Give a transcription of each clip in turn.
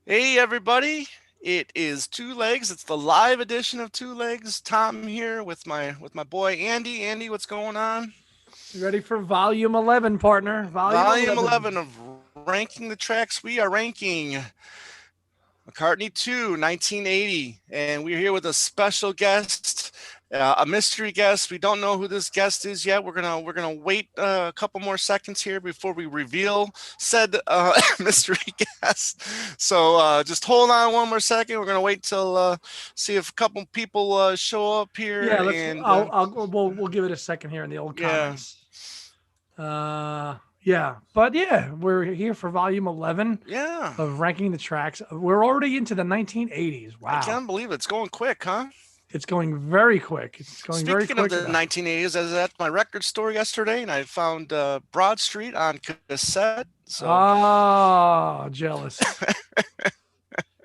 Hey everybody, it is Two Legs. It's the live edition of Two Legs. Tom here with my boy Andy. Andy, what's going on? You ready for volume 11, partner? Volume Volume 11. 11 of Ranking the Tracks. We are ranking McCartney II, 1980, and we're here with a special guest, a mystery guest. We don't know who this guest is yet. We're gonna wait a couple more seconds here before we reveal said mystery guest. So just hold on one more second. We're gonna wait till see if a couple people show up here, Yeah, let's. and We'll give it a second here in the old yeah, comments. Yeah, but yeah, we're here for volume 11 yeah. of ranking the tracks. We're already into the 1980s. I Wow, can't believe it's going quick, huh? it's going very quick. It's going very Speaking of quick. the 1980s, I was at my record store yesterday and I found Broad Street on cassette. So Jealous.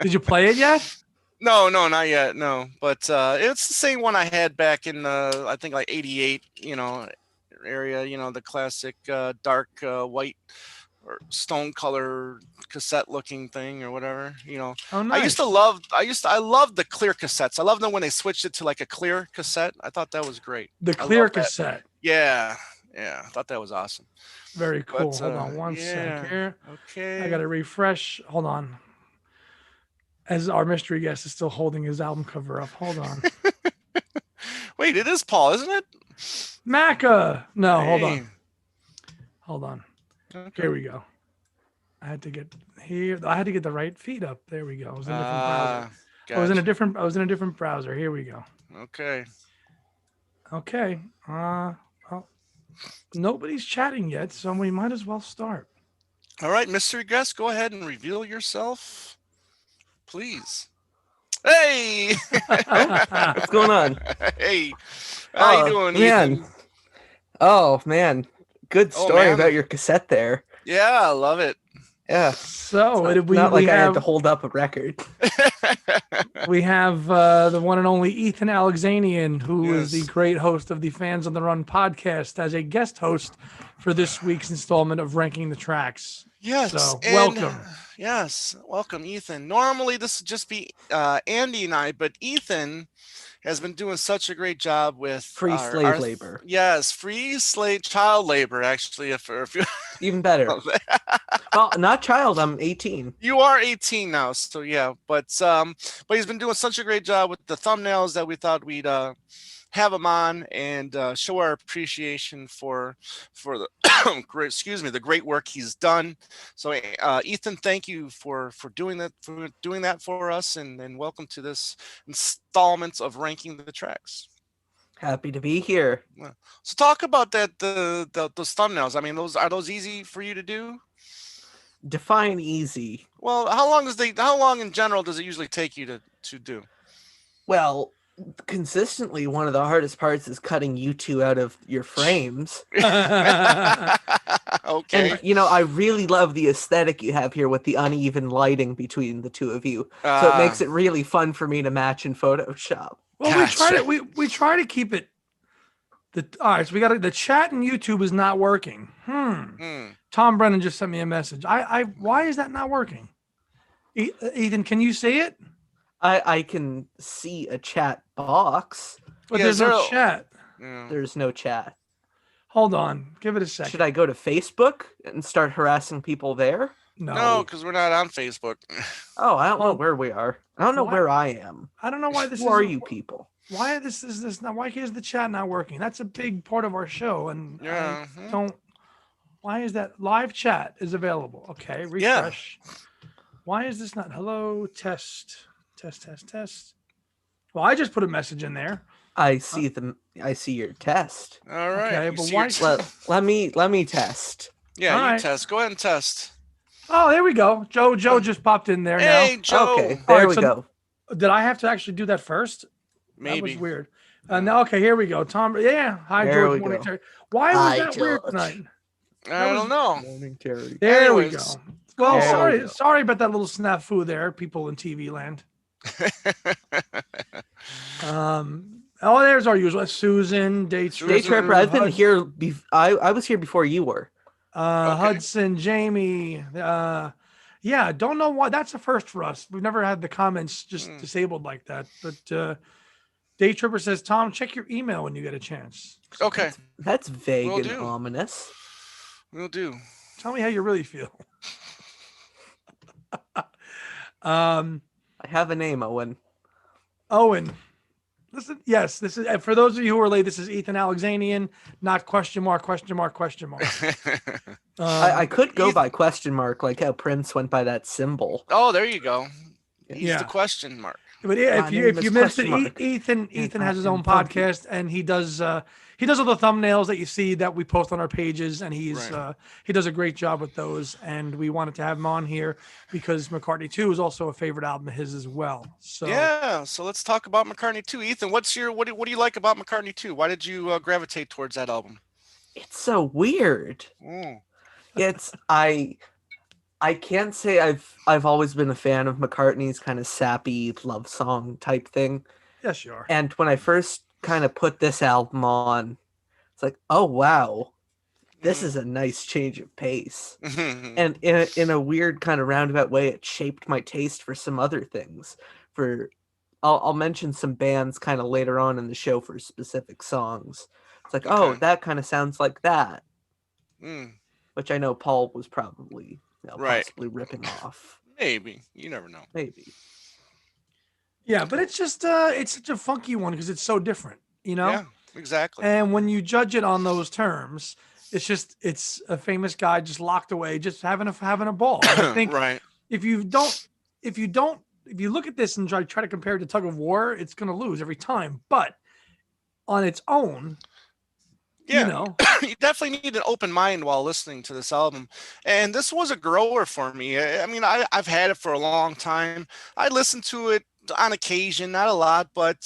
Did you play it yet? no, no, not yet, no. But it's the same one I had back in I think like '88, area. The classic dark white or stone color cassette looking thing or whatever. Oh, I used to nice. love I loved the clear cassettes. I loved them when they switched it to like a clear cassette. I thought that was great. The I clear love that. cassette. Yeah, yeah, I thought that was awesome. Very But cool. Hold on one sec yeah, here. I got okay. to refresh. Hold on. As our mystery guest is still holding his album cover up. Hold on. Wait, it is Paul, isn't it? Maca. No, hold on. Hey, Hold on. okay. Here we go. I had to get here. I had to get the right feed up. There we go. I was in a different browser. Gotcha. I was in a different browser. Here we go. Okay. Okay. Well, nobody's chatting yet, so we might as well start. All right, mystery guest, go ahead and reveal yourself, please. Hey, Oh, what's going on? hey, how you doing, Man. Ethan? Oh, man. Good Oh story man, about your cassette there. yeah, I love it. Yeah. So Not, we not we like I had to have hold up a record. the one and only Ethan Alexanian, who is the Yes, great host of the Fans on the Run podcast, as a guest host for this week's installment of Ranking the Tracks. yes, So and welcome. yes, welcome, Ethan. Normally this would just be Andy and I, but Ethan has been doing such a great job with Free our slave labor. yes, free slave child labor. Actually, if you Even better. Well, not child. I'm 18. you are 18 now, so yeah, but he's been doing such a great job with the thumbnails that we thought we'd have him on and show our appreciation for the great, excuse me, the great work he's done. So Ethan, thank you for doing that for us, and welcome to this installment of ranking the tracks. Happy to be here. Yeah. So talk about that those thumbnails. I mean, those are those easy for you to do? Define easy. Well, how long in general does it usually take you to do? Well, consistently, one of the hardest parts is cutting you two out of your frames. Okay. And, I really love the aesthetic you have here with the uneven lighting between the two of you. So it makes it really fun for me to match in Photoshop. Well, Gotcha. we try to keep it. All right, so we got the chat and YouTube is not working. Hmm. Tom Brennan just sent me a message. Why is that not working? Ethan, can you see it? I can see a chat box. But Yeah, there's no zero. chat. Yeah. There's no chat. Hold on, give it a second. Should I go to Facebook and start harassing people there? No, because we're not on Facebook. Oh, I don't know Well, where we are. I don't know why- where I am. I don't know why this Who are isn't- you people? Why this is this not? Why is the chat not working? That's a big part of our show, and Yeah. I don't. Why is that live chat is available? Okay, refresh. Why is this not? Hello, test. Well, I just put a message in there. I see I see your test. All right. Okay, You but see why- your Let me test. yeah, All you right. test. Go ahead and test. Oh, there we go. Joe just popped in there Hey, now. Joe. Okay, All there right, we so- go. Did I have to actually do that first? That Maybe. was weird. Now, okay, here we go. Tom, yeah. Hi, There George. we Morning, go. Terry. Why Hi, was that weird George. tonight? I don't know. Morning, Terry. There we Anyways, go. Well, There we go. sorry about that little snafu there, people in TV land. Oh, there's our usual Susan, Day Susan, Day Tripper, I've been Hud- here. I was here before you were. Okay. Hudson, Jamie, Yeah, don't know why. That's a first for us. We've never had the comments just disabled like that. But Day Tripper says, Tom, check your email when you get a chance. So Okay. That's vague Will and do. ominous. We'll do. Tell me how you really feel. I have a name, Owen. Owen. Listen, yes, this is for those of you who are late. This is Ethan Alexanian, not question mark, question mark, question mark. I could go by question mark, like how Prince went by that symbol. Oh, there you go. He's Yeah. the question mark. But if you missed it, Ethan has his own podcast, and he does all the thumbnails that you see that we post on our pages, and he does a great job with those. And we wanted to have him on here because McCartney II is also a favorite album of his as well. So yeah, so let's talk about McCartney II. Ethan, what do you like about McCartney II? Why did you gravitate towards that album? It's so weird. I can't say I've always been a fan of McCartney's kind of sappy love song type thing. Yes, you are. And when I first kind of put this album on, it's like, oh wow, this is a nice change of pace. And in a weird kind of roundabout way, it shaped my taste for some other things. I'll mention some bands kind of later on in the show for specific songs. It's like, oh, that kind of sounds like that. Which I know Paul was probably possibly ripping off. Maybe. You never know. Maybe. Yeah, but it's just it's such a funky one because it's so different, you know? Yeah, exactly. And when you judge it on those terms, it's a famous guy just locked away, just having a ball. And I think if you look at this and try to compare it to Tug of War, it's gonna lose every time. But on its own, you know, you definitely need an open mind while listening to this album. And this was a grower for me. I mean, I've had it for a long time. I listened to it on occasion, not a lot, but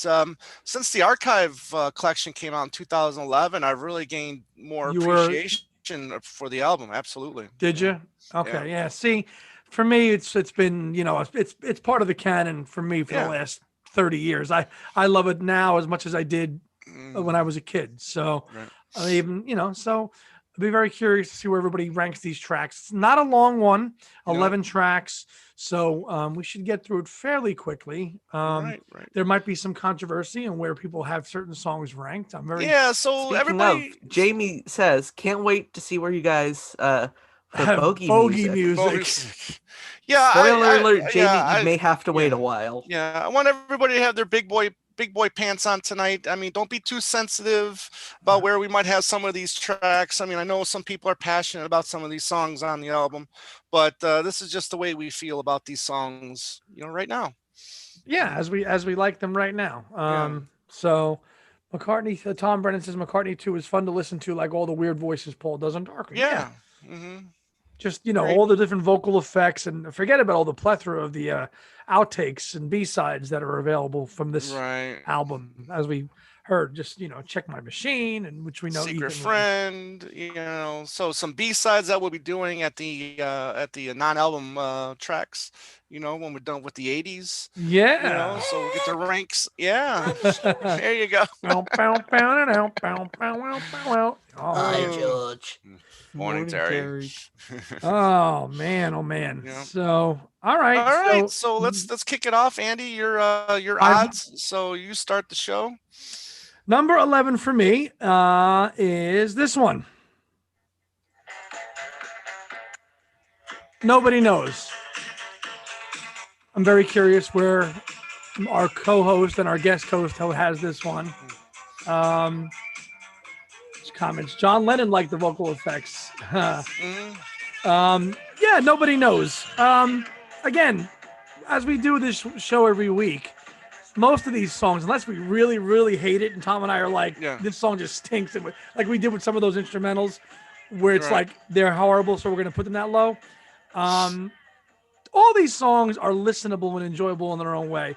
since the archive collection came out in 2011, I've really gained more appreciation for the album. Absolutely. Did you? Okay. Yeah. See, for me, it's been, you know, it's part of the canon for me for the last 30 years. I love it now as much as I did when I was a kid. So even, you know, so I'll be very curious to see where everybody ranks these tracks. It's not a long one, 11 tracks. So we should get through it fairly quickly. There might be some controversy on where people have certain songs ranked. I'm very So Speaking everybody. Jamie says, can't wait to see where you guys have bogey music. Yeah. Spoiler alert, Jamie, you may have to wait a while. Yeah, I want everybody to have their big boy pants on tonight. I mean, don't be too sensitive about where we might have some of these tracks. I mean, I know some people are passionate about some of these songs on the album, but this is just the way we feel about these songs, you know, right now. Yeah, as we like them right now. So McCartney, Tom Brennan says McCartney II is fun to listen to, like all the weird voices Paul does on Darker. Yeah. Just, you know, all the different vocal effects, and forget about all the plethora of the outtakes and B-sides that are available from this album. As we heard, just, you know, Check My Machine, and which we know Secret Ethan Friend, you know, so some B-sides that we'll be doing at the non-album tracks, you know, when we're done with the 80s. Yeah. You know, so we'll get the ranks. Yeah. There you go. Hi, George. Morning, Terry. Oh man. Yeah. So all right. So let's kick it off, Andy. Your odds. So you start the show. Number 11 for me is this one. Nobody knows. I'm very curious where our co-host and our guest host has this one. Comments. John Lennon liked the vocal effects. Yeah, nobody knows. Again, as we do this show every week, most of these songs, unless we really, really hate it, and Tom and I are like, this song just stinks, and like we did with some of those instrumentals, where it's like they're horrible, so we're going to put them that low. All these songs are listenable and enjoyable in their own way.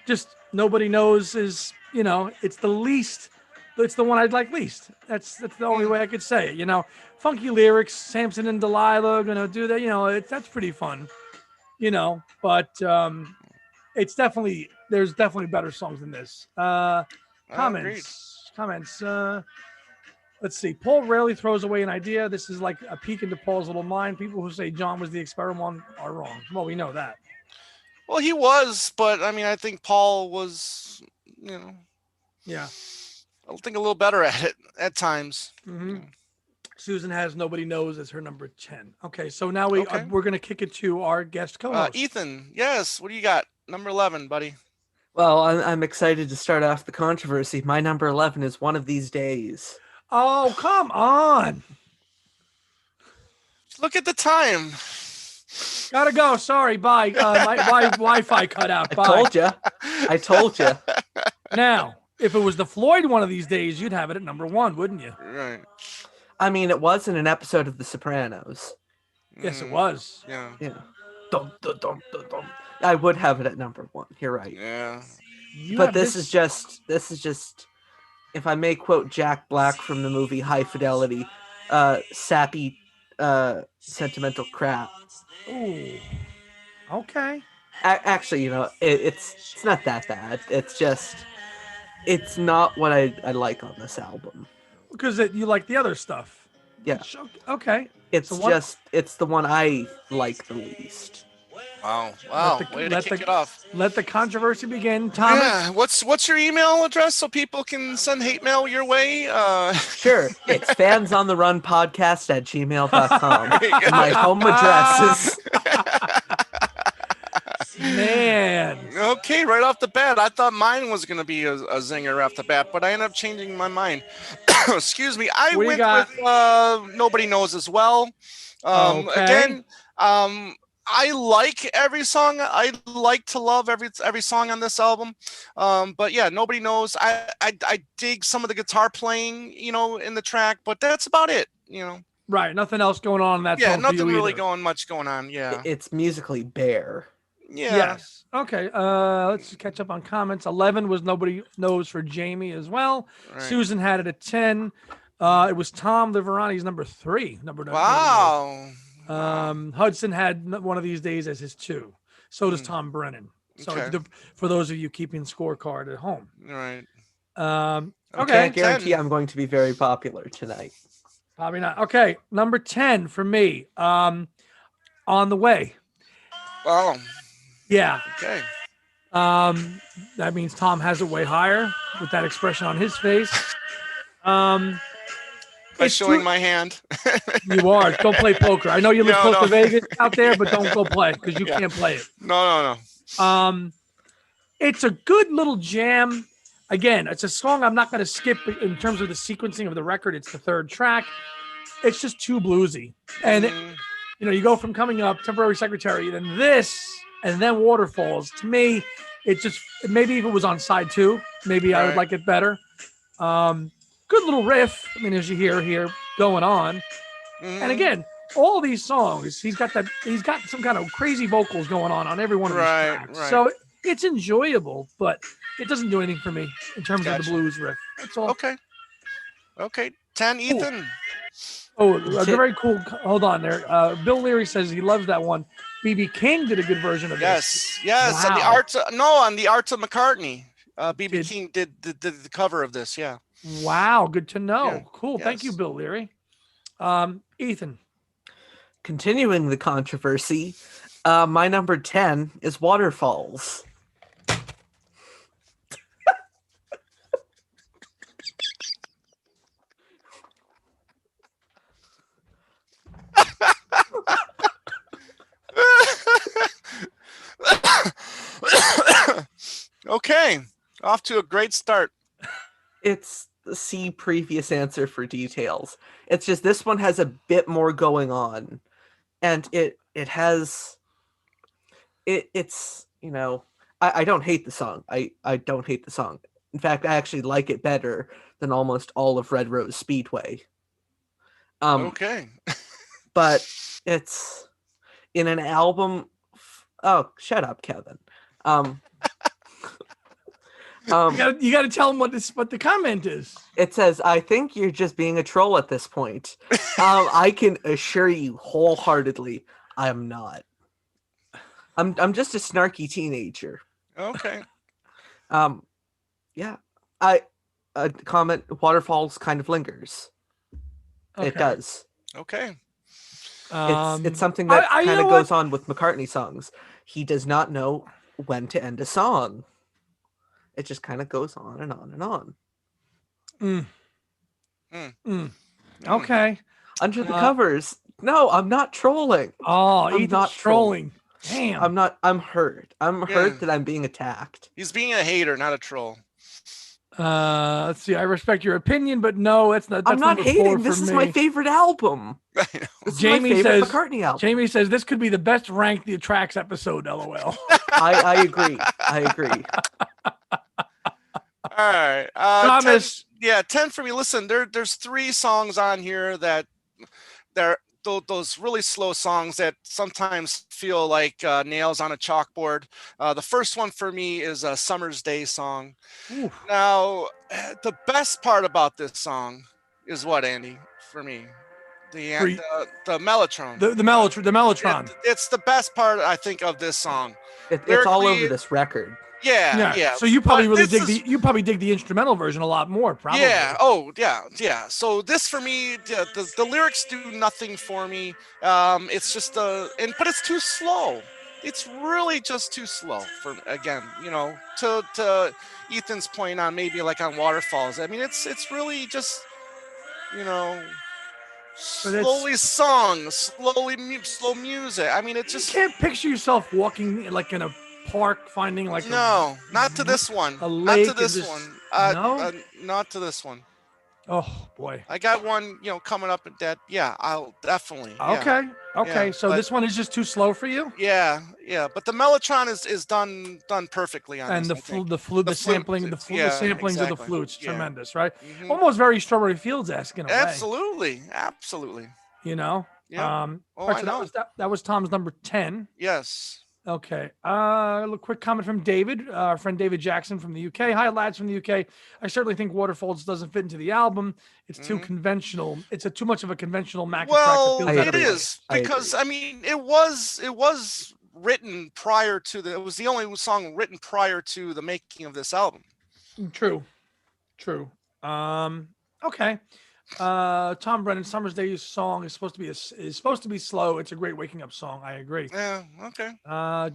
Just Nobody Knows is, you know, it's the least. It's the one I'd like least. That's the only way I could say it. You know, funky lyrics, Samson and Delilah gonna do that. You know, that's pretty fun. You know, but there's definitely better songs than this. Comments. Let's see. Paul rarely throws away an idea. This is like a peek into Paul's little mind. People who say John was the experiment are wrong. Well, we know that. Well, he was, but I mean, I think Paul was, Yeah. I think a little better at it at times. Mm-hmm. Susan has Nobody Knows as her number 10. Okay, so now we're going to kick it to our guest co-host. Ethan, yes. What do you got? Number 11, buddy. Well, I'm excited to start off the controversy. My number 11 is One of These Days. Oh, come on. Look at the time. Gotta go. Sorry. Bye. My Wi-Fi cut out. Bye. I told you. Now, if it was the Floyd One of These Days, you'd have it at number 1, wouldn't you? Right. I mean, it was in an episode of The Sopranos. Yes, it was. Yeah. Dum, dum, dum, dum, dum. I would have it at number 1. You're right. Yeah. But this is just, if I may quote Jack Black from the movie High Fidelity, sappy, sentimental crap. Ooh. Okay. Actually, it's not that bad. It's just, it's not what I like on this album. Because you like the other stuff. Yeah. Okay. It's it's the one I like the least. Wow. Way to kick it off. Let the controversy begin. Thomas? Yeah. What's your email address so people can send hate mail your way? Sure. It's fansontheRunpodcast@gmail.com. My home address is... Man. Okay, right off the bat. I thought mine was going to be a zinger off the bat, but I ended up changing my mind. Excuse me. I went with Nobody Knows as well. Again, I like every song. I like to love every song on this album. But yeah, Nobody Knows. I dig some of the guitar playing, in the track, but that's about it, Right. Nothing else going on in that song. Yeah, nothing really going on. Yeah. It's musically bare. Yeah. Yes. Okay. Let's catch up on comments. 11 was Nobody Knows for Jamie as well. Right. Susan had it at 10. It was Tom Liverani's number 3. Wow. Hudson had One of These Days as his 2. So does Tom Brennan. So for those of you keeping scorecard at home. Right. I can't guarantee I'm going to be very popular tonight. Probably not. Okay. Number 10 for me. On the Way. Oh. Yeah. Okay. That means Tom has it way higher with that expression on his face. By showing my hand. You are. Don't play poker. I know you live close to Vegas out there, but don't go play because you can't play it. No. It's a good little jam. Again, it's a song I'm not going to skip in terms of the sequencing of the record. It's the 3rd track. It's just too bluesy. And, you go from Coming Up, Temporary Secretary, then this, and then Waterfalls. To me, it's just, maybe if it was on side 2, maybe I would like it better. Good little riff. I mean, as you hear here going on. And again, all these songs, he's got some kind of crazy vocals going on every one of these tracks. Right. So it's enjoyable, but it doesn't do anything for me in terms of the blues riff. That's all. Okay. 10, Ethan. Oh, very cool. Hold on there. Bill Leary says he loves that one. B.B. King did a good version of this. Yes. Wow. On the Arts of McCartney. B.B. King did the cover of this. Yeah. Wow. Good to know. Yeah. Cool. Yes. Thank you, Bill Leary. Ethan. Continuing the controversy, my number 10 is Waterfalls. Okay, off to a great start. It's see previous answer for details. It's just this one has a bit more going on, and it's I don't hate the song. I don't hate the song. In fact, I actually like it better than almost all of Red Rose Speedway. Okay. But it's in an album. Oh, shut up, Kevin. You got to tell them what the comment is. It says, "I think you're just being a troll at this point." I can assure you wholeheartedly, I am not. I'm just a snarky teenager. Okay. Yeah. I comment Waterfalls kind of lingers. It does. Okay. It's something that you kind of know goes what? on with McCartney songs. He does not know when to end a song. It just kind of goes on and on and on. Mm. Mm. Mm. Mm. Okay. Under the covers. No, I'm not trolling. Oh, I'm Ethan's not trolling. Damn. I'm not. I'm hurt. I'm Yeah. hurt that I'm being attacked. He's being a hater, not a troll. Let's see. I respect your opinion, but no, that's not. That's I'm not number 4 hating. for This is me. my favorite album. I know. This Jamie is my favorite says. McCartney album. Jamie says this could be the best ranked the tracks episode. LOL. I agree. I agree. All right. Thomas. 10 for me. Listen, there's 3 songs on here that they're those really slow songs that sometimes feel like nails on a chalkboard. The first one for me is a Summer's Day song. Ooh. Now, the best part about this song is what, Andy, for me? The Mellotron. The Mellotron. It's the best part, I think, of this song. It's all over this record. Yeah. So you probably But really this dig the instrumental version a lot more, probably. Yeah. Oh, yeah. So this for me, the lyrics do nothing for me. It's just but it's too slow. It's really just too slow for, again, to Ethan's point on maybe like on Waterfalls. I mean, it's really just, slowly sung, slow music. I mean, it just. You can't picture yourself walking like in a park, finding like not to this one. A lake. Not to this one. No. Not to this one. Oh boy. I got one, coming up at that. Yeah, I'll definitely. Okay. Yeah, So this one is just too slow for you. Yeah. But the Mellotron is done perfectly on and this. The sampling of the flutes, tremendous, right? Mm-hmm. Almost very Strawberry Fields-esque in a way. Absolutely. Yeah. I know. That was Tom's number 10. Yes. Okay. A quick comment from David, our friend David Jackson from the UK. Hi, lads from the UK. I certainly think Waterfalls doesn't fit into the album. It's too conventional. It's too much of a conventional Mac track. It is because I mean it was written prior to it was the only song written prior to the making of this album. True. Okay. Tom Brennan, Summer's Day song is supposed to be slow. It's a great waking up song. I agree. Yeah. Okay.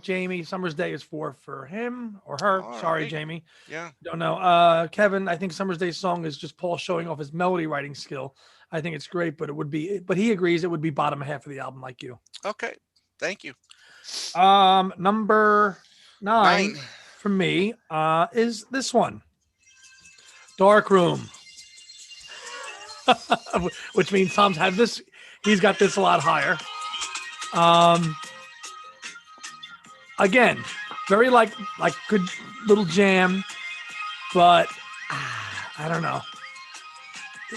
Jamie, Summer's Day is 4 for him or her. Sorry, Jamie. Yeah. Don't know. Kevin, I think Summer's Day song is just Paul showing off his melody writing skill. I think it's great, but he agrees it would be bottom half of the album, like you. Okay. Thank you. Number 9 for me is this one, Dark Room. Which means Tom's had this. He's got this a lot higher. Again, very like good little jam, but I don't know.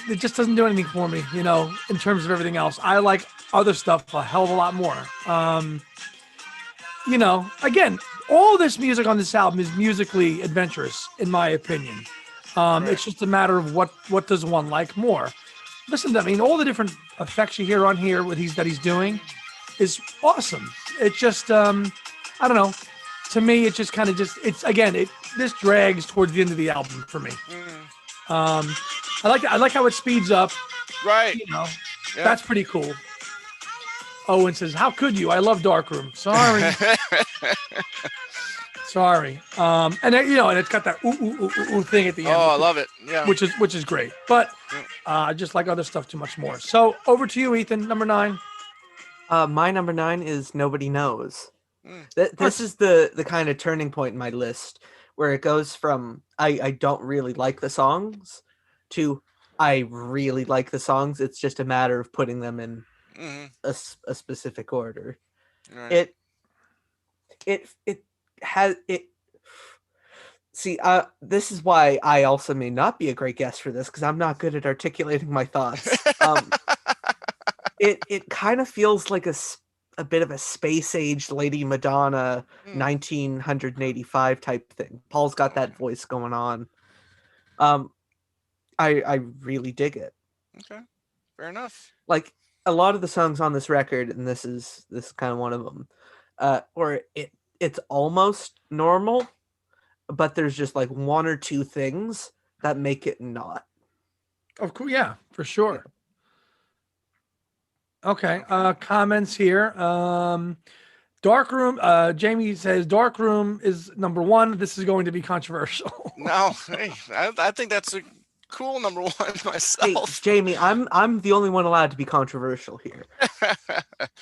It just doesn't do anything for me, in terms of everything else. I like other stuff a hell of a lot more. Again, all this music on this album is musically adventurous, in my opinion. It's just a matter of what does one like more. Listen to, all the different effects you hear on here that he's doing is awesome. It's just, I don't know. To me, it's just kind of this drags towards the end of the album for me. I like how it speeds up. Right. That's pretty cool. Owen says, "How could you? I love Darkroom." Sorry. Sorry. And it's got that ooh thing at the end. Oh, I love it. Yeah. Which is great. But I just like other stuff too much more. So over to you, Ethan, number 9. My number 9 is Nobody Knows. This is the kind of turning point in my list where it goes from I don't really like the songs to I really like the songs. It's just a matter of putting them in a specific order. Right. This is why I also may not be a great guest for this, because I'm not good at articulating my thoughts. It kind of feels like a bit of a space-age Lady Madonna 1985 type thing. Paul's got that voice going on. I really dig it. Okay, fair enough. Like a lot of the songs on this record, and this is kind of one of them, where it's almost normal, but there's just like one or two things that make it not. Of course, yeah, for sure. Okay. Comments here. Dark Room. Jamie says Dark Room is number one. This is going to be controversial. No, hey, I think that's a cool number one Hey, myself. Jamie, I'm the only one allowed to be controversial here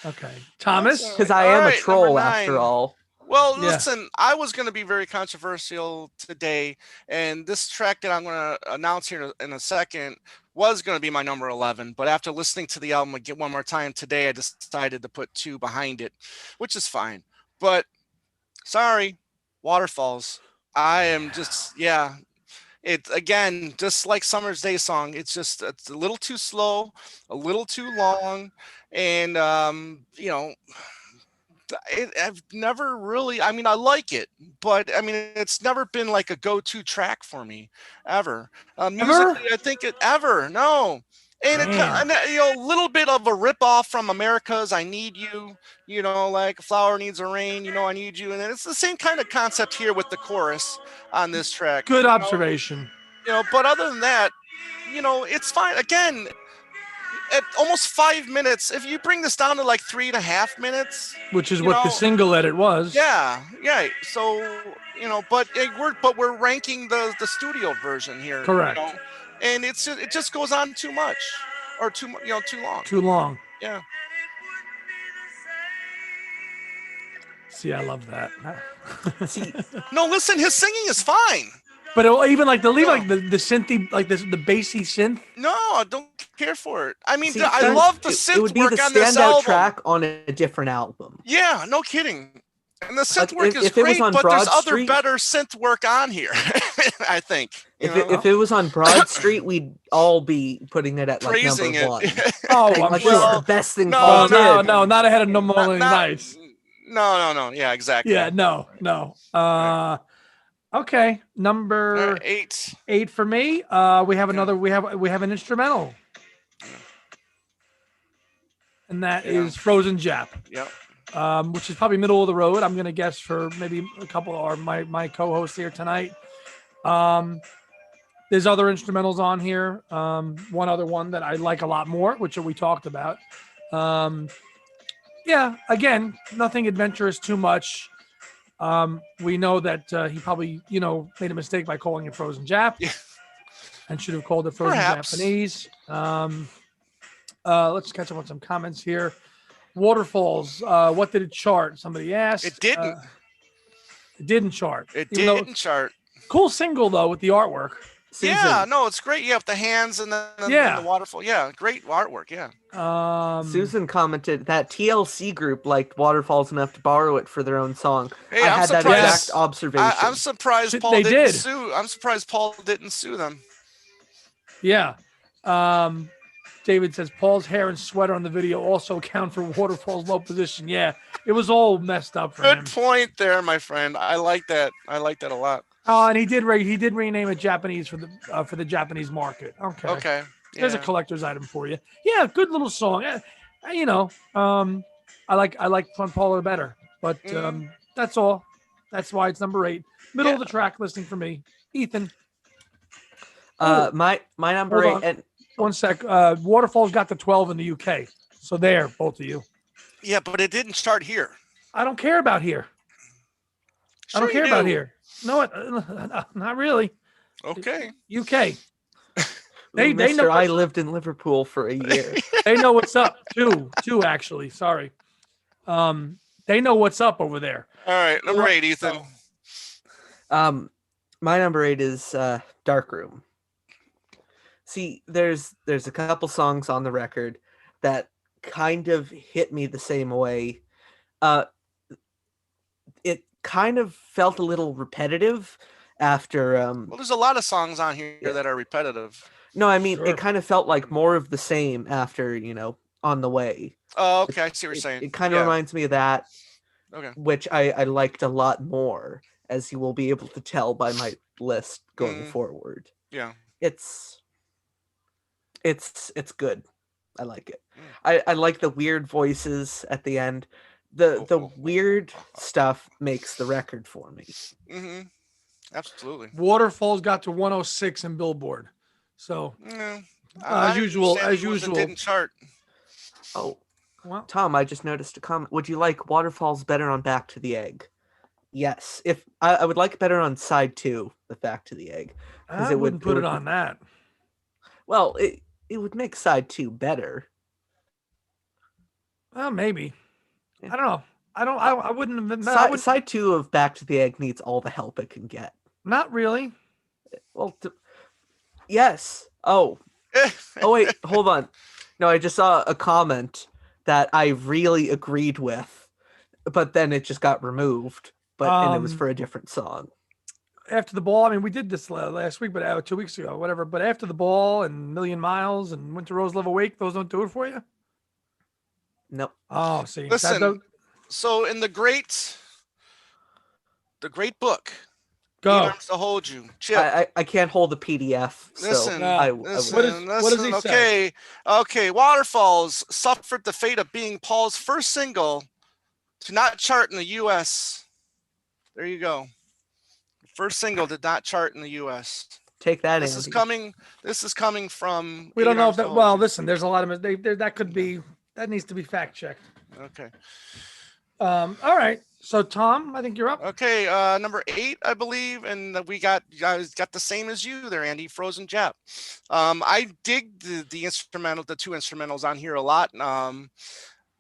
Okay. Thomas. because I All am a right, troll number after 9. all. Well, Yeah. listen, I was going to be very controversial today, and this track that I'm going to announce here in a second was going to be my number 11. But after listening to the album again one more time today, I decided to put 2 behind it, which is fine. But sorry, Waterfalls. I am just, yeah. It again, just like Summer's Day song. It's a little too slow, a little too long, and I've never really, I mean, I like it, but I mean, it's never been like a go-to track for me ever. Ever? Musically, I think it ever, no. And it, Damn. and, a little bit of a rip-off from America's I Need You, like a flower needs a rain, I need you. And it's the same kind of concept here with the chorus on this track. Good observation. But other than that, it's fine. Again, at almost 5 minutes, if you bring this down to like 3.5 minutes, Which is what the single edit was. yeah. So we're ranking the studio version here. Correct. And it just goes on too much, or too long. Too long. Yeah. See, I love that. See, No, listen, his singing is fine. But even like the synthy, like the bassy synth. No, I don't care for it. I mean, see, I love the synth it would be work the on this standout album. track on a different album. Yeah, no kidding. And the synth Like, work is if it was great, on but there's Broad other Street- better synth work on here. I think. If it was on Broad Street, we'd all be putting it at like Praising number it. 1. Oh, Saying, I'm like, sure. this is the best thing No, Paul did. No, not ahead of No More Lonely Nights. No. Yeah, exactly. Yeah, no. Okay, number 8. 8 for me. We have another. We have an instrumental, and that is Frozen Jap. Yep. Which is probably middle of the road. I'm gonna guess for maybe a couple or my co-hosts here tonight. There's other instrumentals on here. One other one that I like a lot more, which we talked about. Yeah, again, nothing adventurous too much. We know that he probably, made a mistake by calling it Frozen Jap, and should have called it Frozen Japanese. Let's catch up on some comments here. Waterfalls. What did it chart? Somebody asked. It didn't. It didn't chart. It didn't chart. Cool single though with the artwork. Susan, Yeah, no, it's great. You have the hands and then the waterfall. Yeah, great artwork. Yeah. Susan commented that TLC group liked Waterfalls enough to borrow it for their own song. Hey, I I'm had that surprised. exact observation. I'm surprised Paul They didn't did. sue. I'm surprised Paul didn't sue them. Yeah. David says Paul's hair and sweater on the video also account for Waterfall's low position. Yeah, it was all messed up for him. Good point there, my friend. I like that. I like that a lot. Oh, and he did rename it Japanese for the Japanese market. Okay. Okay. There's a collector's item for you. Yeah, good little song. I like Fun Paula better, but that's all. That's why it's number 8, middle of the track listing for me. Ethan. My number Hold 8 on. 1 sec. Waterfalls got to 12 in the UK. So there, both of you. Yeah, but it didn't start here. I don't care about here. Sure I don't care you about do. here. No, not really. Okay. UK. They They know. I lived in Liverpool for a year. They know what's up. Two actually. Sorry. They know what's up over there. All right, number 8, Ethan. My number 8 is Dark Room. See, there's a couple songs on the record that kind of hit me the same way. It kind of felt a little repetitive after Well, there's a lot of songs on here that are repetitive. No, I mean Sure. it kind of felt like more of the same after, On the Way. Oh, okay. I see what you're saying. It kind of reminds me of that, Okay. which I liked a lot more, as you will be able to tell by my list going forward. Yeah. It's good. I like it. I like the weird voices at the end. The weird stuff makes the record for me. Mm-hmm. Absolutely. Waterfalls got to 106 in Billboard. So Yeah. As usual, It didn't chart. Oh, Well, Tom, I just noticed a comment. Would you like Waterfalls better on Back to the Egg? Yes. If I would like it better on side 2 of Back to the Egg. Because I wouldn't put it on that. Well, it would make side 2 better. Well, maybe. Yeah. I don't know. I wouldn't. Side 2 of Back to the Egg needs all the help it can get. Not really. Well, yes. Oh, wait, hold on. No, I just saw a comment that I really agreed with, but then it just got removed. And it was for a different song. After the Ball, I mean, we did this last week, but 2 weeks ago, whatever. But After the Ball and Million Miles and Winter Rose Love Awake, those don't do it for you? Nope. Oh, see. Listen, so in the great book, Go. Eight Arms to Hold You, Chip. I can't hold the PDF. Listen, so listen, what does he say? Okay. Waterfalls suffered the fate of being Paul's first single to not chart in the U.S. There you go. First single did not chart in the U.S. Take that. This is coming from. We don't know if that. Well, listen, there's a lot of that could be. That needs to be fact checked. Okay. All right. So Tom, I think you're up. Okay, number 8, I believe, and you guys got the same as you there, Andy. Frozen Jap. I dig the instrumental, the 2 instrumentals on here a lot.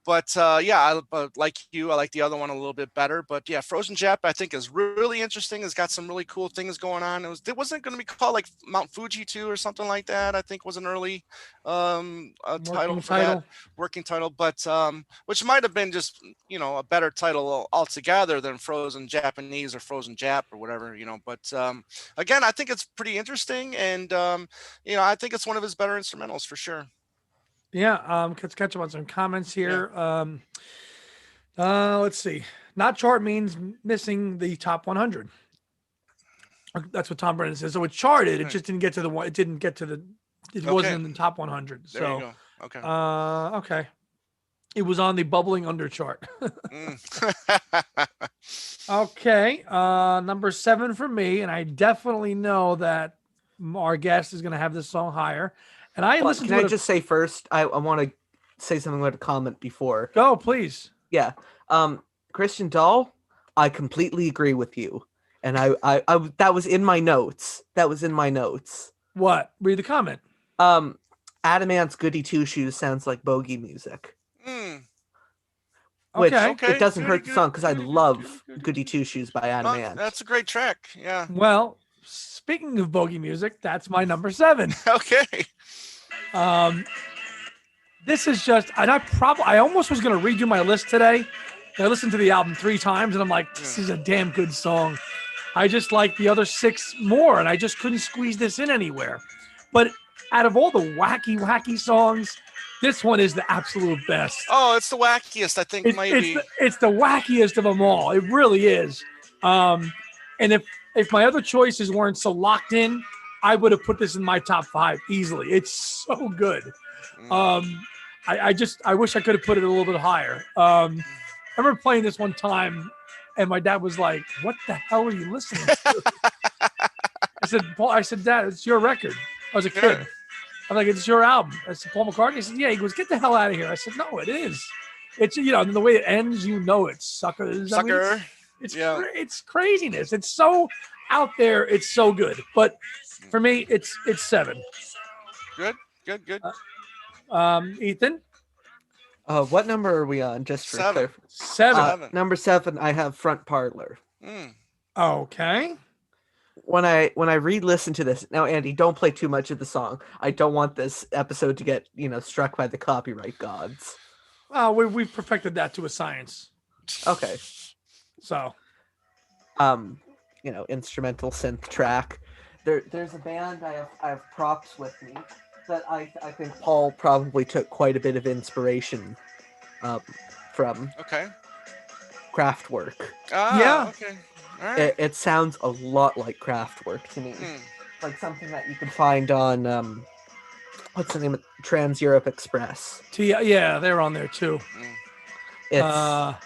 But yeah, like you, I like the other one a little bit better. But yeah, Frozen Jap I think is really interesting. It's got some really cool things going on. It wasn't going to be called like Mount Fuji 2 or something like that. I think was an early title for that working title, but which might have been just a better title altogether than Frozen Japanese or Frozen Jap or whatever. But again, I think it's pretty interesting, and I think it's one of his better instrumentals for sure. Yeah, let's catch up on some comments here. Yeah. Let's see. Not chart means missing the top 100. That's what Tom Brennan says. So it charted. It just didn't get to the one. It didn't get to the. It wasn't in the top 100. There you go. Okay. Okay. It was on the bubbling under chart. Okay. Number 7 for me, and I definitely know that our guest is going to have this song higher. And I listened to it. Can I just say first, I want to say something about a comment before. Go, please. Yeah. Christian Dahl, I completely agree with you. And I that was in my notes. What? Read the comment. Adam Ant's Goody Two Shoes sounds like bogey music. Which it doesn't hurt the song because I love Goody Two Shoes by Adam Ant. That's a great track. Yeah. Well, speaking of bogey music, that's my number 7. Okay. This is just, and I almost was going to redo my list today. I listened to the album 3 times and I'm like, this is a damn good song. I just like the other 6 more and I just couldn't squeeze this in anywhere. But out of all the wacky songs, this one is the absolute best. Oh, it's the wackiest, I think, maybe. It's the wackiest of them all. It really is. And if my other choices weren't so locked in, I would have put this in my top 5 easily. It's so good. I wish I could have put it a little bit higher. I remember playing this one time, and my dad was like, "What the hell are you listening to?" I said, "Dad, it's your record." I was a kid. Yeah. I'm like, "It's your album." I said, "Paul McCartney." He said, "Yeah." He goes, "Get the hell out of here." I said, "No, it is. It's and the way it ends, it's suckers. Sucker. I mean, it's craziness. It's so out there. It's so good. But for me, it's 7. Good. Ethan. What number are we on? Just for 7. 7. Number 7, I have Front Parlor. Okay. When I re-listen to this now, Andy, don't play too much of the song. I don't want this episode to get struck by the copyright gods. Well, we've perfected that to a science. Okay. So, instrumental synth track. There's a band I have props with me that I think Paul probably took quite a bit of inspiration from. Okay. Kraftwerk. Yeah. Okay. All right. It sounds a lot like Kraftwerk to me. Like something that you can find on what's the name of Trans Europe Express. Yeah, they're on there too. It's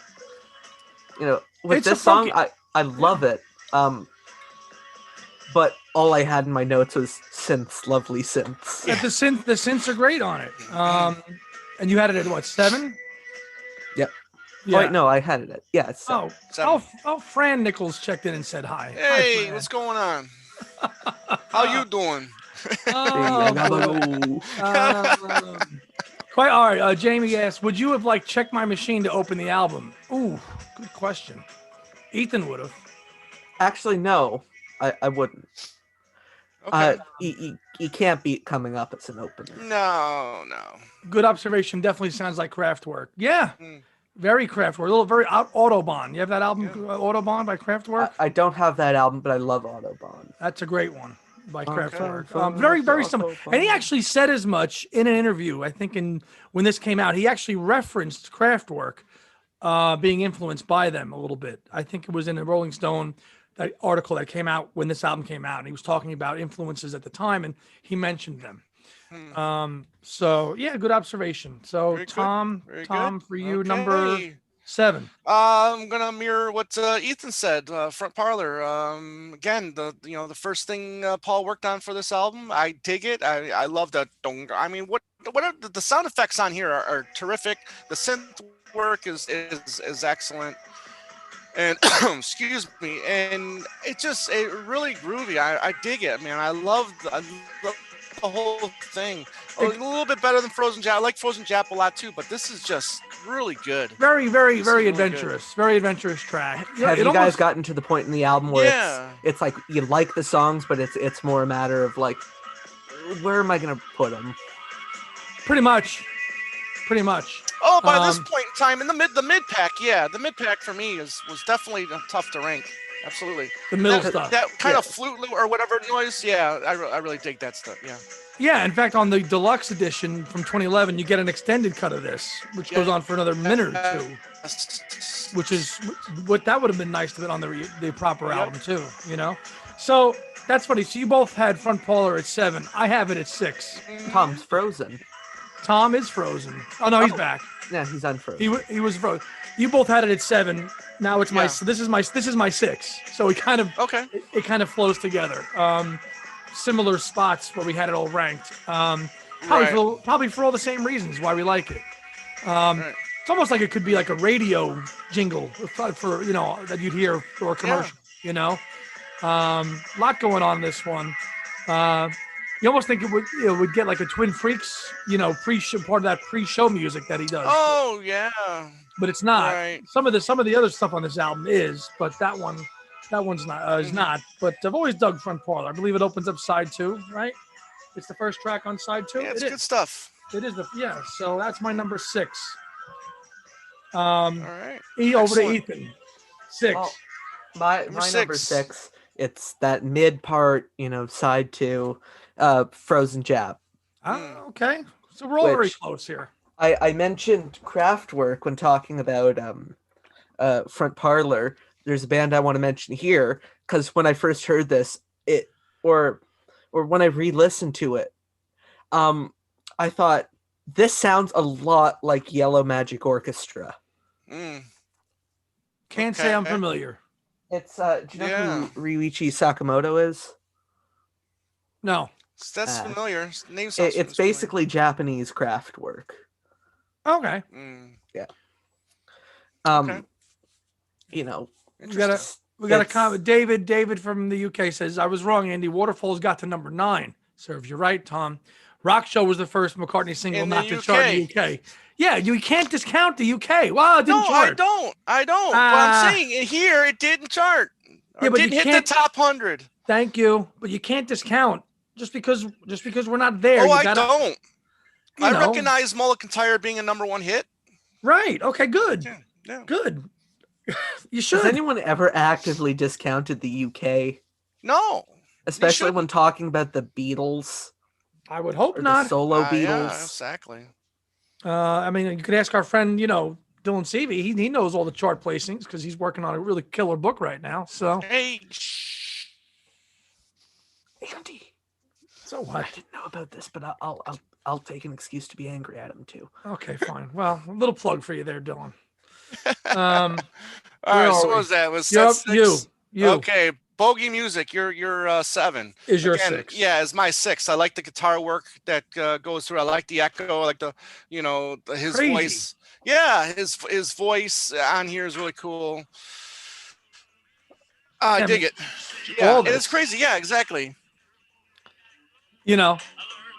with this song I love it. But all I had in my notes was synths, lovely synths. Yeah. The synths are great on it. And you had it at what, 7? Yeah. Wait, no, I had it. Yeah, it's Oh, Seven. Fran Nichols checked in and said hi. Hey, Hi, what's going on? How you doing? Oh, quite all right. Jamie asked, "Would you have checked my machine to open the album?" Ooh, good question. Ethan would have. actually no, I wouldn't. Okay. You can't beat Coming Up as an opener. No. Good observation. Definitely sounds like Kraftwerk. Yeah, Mm. very Kraftwerk. A little very Autobahn. You have that album, Autobahn by Kraftwerk? I don't have that album, but I love Autobahn. That's a great one by Kraftwerk. Okay. Very, very similar. And he actually said as much in an interview. I think when this came out, he actually referenced Kraftwerk being influenced by them a little bit. I think it was in the Rolling Stone, that article that came out when this album came out, and he was talking about influences at the time, and he mentioned them. So yeah, good observation. So Very Tom, good. Very Tom, good. for you, Okay. number 7. I'm gonna mirror what Ethan said. Front parlor. Again, the first thing Paul worked on for this album. I dig it. I love that. I mean, what are the sound effects on here are terrific. The synth work is excellent. And excuse me, and it really groovy. I dig it, man. I love the whole thing. A little bit better than Frozen Jap. I like Frozen Jap a lot too, but this is just really good. Very, very, This very is really adventurous. Very adventurous track. Have you guys gotten to the point in the album where Yeah. it's like you like the songs, but it's more a matter of like, where am I gonna put them? Pretty much. Oh, by this point in time, in the mid pack, yeah, the mid pack for me was definitely tough to rank. Absolutely. The middle stuff. That kind of flute or whatever noise, yeah, I really dig that stuff. Yeah. Yeah, in fact, on the deluxe edition from 2011, you get an extended cut of this, which goes on for another minute or two, which is what that would have been nice to put on the proper album too, So that's funny. So you both had Front Parlor at 7. I have it at 6. Tom's frozen. Tom is frozen. Oh no, he's back. Yeah, he's unfrozen. He was frozen. You both had it at 7. Now it's my. So this is my 6. So it kind of It kind of flows together. Similar spots where we had it all ranked. Probably for all the same reasons why we like it. It's almost like it could be like a radio jingle for that you'd hear for a commercial. Lot going on in this one. You almost think it would get like a Twin Freaks, pre-show, part of that pre-show music that he does. Oh yeah. But it's not. Right. Some of the other stuff on this album is, but that one's not is not. But I've always dug Front Parlor. I believe it opens up side 2, right? It's the first track on side 2. Yeah, it's good stuff. It is so that's my number 6. All right. Over to Ethan. 6. Well, my number 6. It's that mid part, side 2, Frozen Jap. Okay. So we're all very close here. I mentioned Kraftwerk when talking about Front Parlor. There's a band I want to mention here because when I first heard this, or when I re-listened to it, I thought this sounds a lot like Yellow Magic Orchestra. Can't say I'm familiar. It's do you know who Ryuichi Sakamoto is? No. That's familiar. Name sounds it's basically Japanese Kraftwerk. Okay. Yeah. Okay. We got a comment. David from the UK says, I was wrong, Andy. Waterfalls got to number 9. Serves you right, Tom. Rock Show was the first McCartney single not to chart in the UK. Yeah, you can't discount the UK. Well, it didn't chart. I don't. But I'm saying in here it didn't chart. It didn't hit the top 100. Thank you. But you can't discount just because we're not there. Oh, I don't. I recognize Mulligan Tire being a number 1 hit. Right. Okay, good. Yeah. Good. You should. Has anyone ever actively discounted the UK? No. Especially when talking about the Beatles. I would hope or not. The solo Beatles. Yeah, exactly. I mean, you could ask our friend, Dylan Seavey. He knows all the chart placings because he's working on a really killer book right now. So. Hey. Andy. So what? I didn't know about this, but I'll take an excuse to be angry at him too. Okay, fine. Well, a little plug for you there, Dylan. All right. So what was that? Was that 6? You. Okay. Bogey Music, you're 7. Is your Again, 6? Yeah, it's my 6. I like the guitar work that goes through. I like the echo. I like his Crazy. voice. Yeah, his voice on here is really cool. I dig it. Yeah, all and it's this. crazy. Yeah, exactly. And now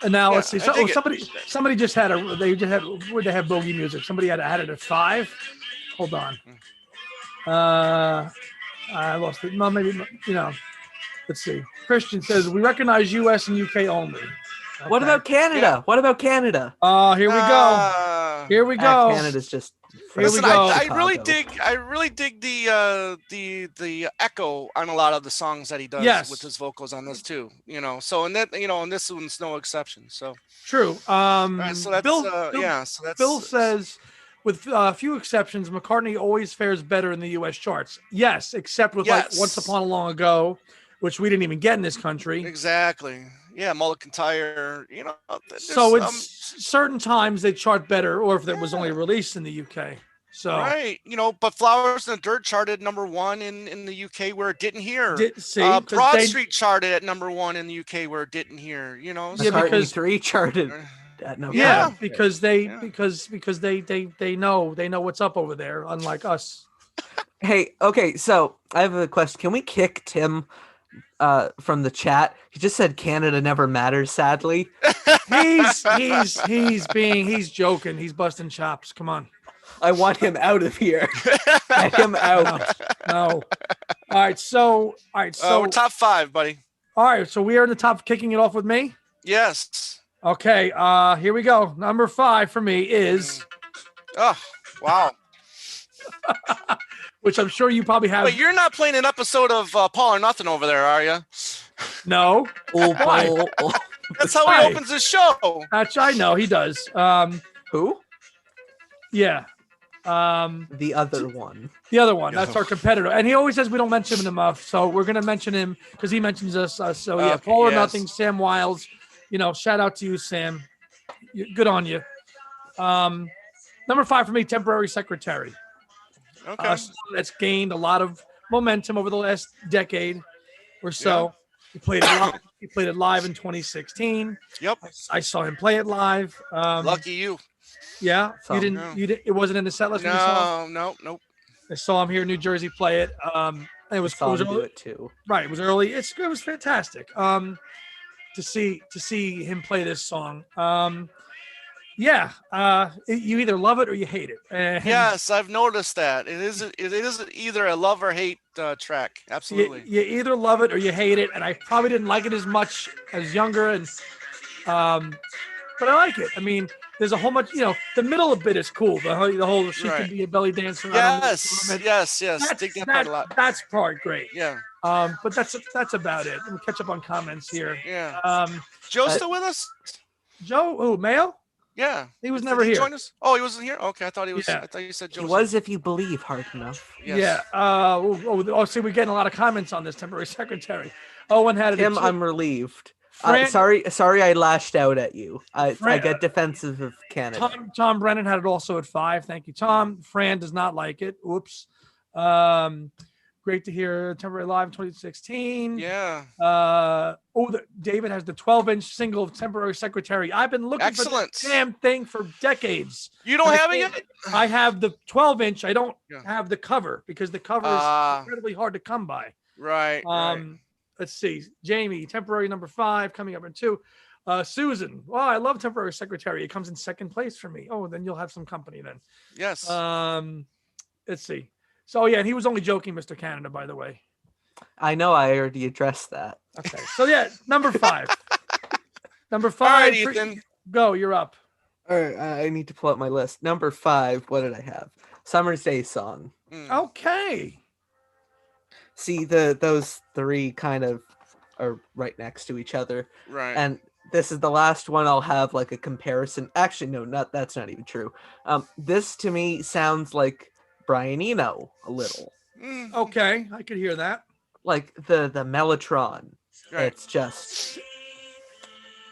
Yeah, let's see. I dig it. Somebody just had where'd they have Bogey Music? Somebody had it at 5. Hold on. I lost it. No, maybe let's see. Christian says we recognize US and UK only. Okay. What about Canada? Yeah. What about Canada? Oh, here we go. Here we go. Canada's just. Listen, we go. I really dig the echo on a lot of the songs that he does with his vocals on this too. So and this one's no exception. So true. Right, so that's Bill, so that's Bill says, with a few exceptions, McCartney always fares better in the U.S. charts. Yes, except with like Once Upon a Long Ago, which we didn't even get in this country. Exactly. Yeah, Mulligan Tire. So it's certain times they chart better, or if it was only released in the UK. So right, but Flowers in the Dirt charted #1 in the UK where it didn't here. Broad Street charted at #1 in the UK where it didn't here. Because 3 charted at #1. Yeah, because they know what's up over there, unlike us. Hey, okay, so I have a question. Can we kick Tim from the chat? He just said Canada never matters, sadly. He's joking. He's busting chops. Come on. I want him out of here. Get him out. No. All right, so we're top 5, buddy. All right, so we are in the top, kicking it off with me? Yes. Okay, here we go. Number 5 for me is oh, wow. Which I'm sure you probably have. But you're not playing an episode of Paul or Nothing over there, are you? No. Why? That's how he opens his show. I know he does. Who? Yeah. The other one. The other one. That's our competitor. And he always says we don't mention him enough. So we're going to mention him because he mentions us. So yeah, Paul or Nothing, Sam Wiles. Shout out to you, Sam. Good on you. Number 5 for me, Temporary Secretary. Okay. That's gained a lot of momentum over the last decade or so. Yeah. He played it live in 2016. Yep. I saw him play it live. Lucky you. Yeah. You didn't. It wasn't in the set list. Nope. I saw him here in New Jersey play it. It was early. Do it too. Right. It was early. It was fantastic. To see him play this song. Yeah, you either love it or you hate it. And yes, I've noticed that. It is either a love or hate track. Absolutely. You either love it or you hate it, and I probably didn't like it as much as younger, and but I like it. I mean, there's a whole bunch. The middle of it is cool. The whole she could be a belly dancer. Yes. Dig that part a lot. That's part great. Yeah. But that's about it. Let me catch up on comments here. Yeah. Joe's still with us? Joe, who, Mayo? Yeah, he was never here. Join us? Oh, he wasn't here. Okay, I thought he was. Yeah. I thought you said Joe. He was, if you believe hard enough. Yes. Yeah. See, we're getting a lot of comments on this Temporary Secretary. Owen had it. Tim, I'm relieved. Sorry, I lashed out at you. I get defensive of Canada. Tom Brennan had it also at 5. Thank you, Tom. Fran does not like it. Oops. Great to hear Temporary Live in 2016. Yeah. David has the 12-inch single of Temporary Secretary. I've been looking for that damn thing for decades. You don't have it yet? I have the 12-inch. I don't have the cover because the cover is incredibly hard to come by. Right. Let's see. Jamie, Temporary number 5, coming up in 2. Susan, I love Temporary Secretary. It comes in 2nd place for me. Oh, then you'll have some company then. Yes. Let's see. So, yeah, and he was only joking, Mr. Canada, by the way. I know. I already addressed that. Okay. So, yeah, number 5. Number 5. All right, Ethan. Go. You're up. All right. I need to pull up my list. Number 5. What did I have? Summer's Day Song. Okay. See, those 3 kind of are right next to each other. Right. And this is the last one I'll have like a comparison. Actually, no, that's not even true. This to me sounds like Brian Eno a little. Okay, I could hear that. Like the Mellotron. Right. It's just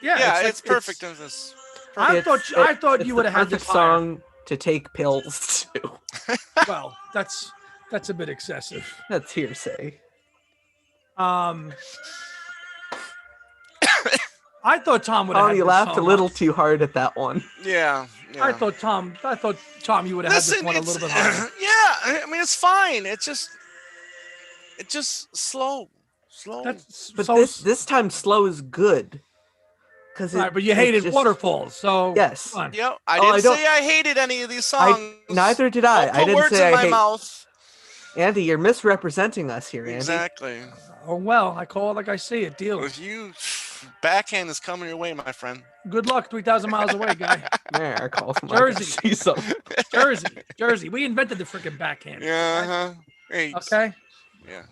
it's perfect in this. I thought you would have had the song to take pills to. Well, that's a bit excessive. That's hearsay. I thought Tom would have Tom, had you this laughed a song little on. too hard at that one. Yeah. I thought Tom, you would have had this one a little bit higher. Yeah, I mean it's fine. It's just slow. That's But so this time slow is good. Cause right, but you it hated just, Waterfalls, so Yes. come on. Yep. I Oh, didn't I don't- say I hated any of these songs. Neither did I. Don't I put didn't words say in I my hate. mouth. Andy, you're misrepresenting us here, Andy. Exactly. Oh well, I call it like I see it. Deal. With you, backhand is coming your way, my friend. Good luck, 3,000 miles away, guy. There, I call him Jersey. Jersey. We invented the freaking backhand. Yeah. Hey. Okay. Yeah.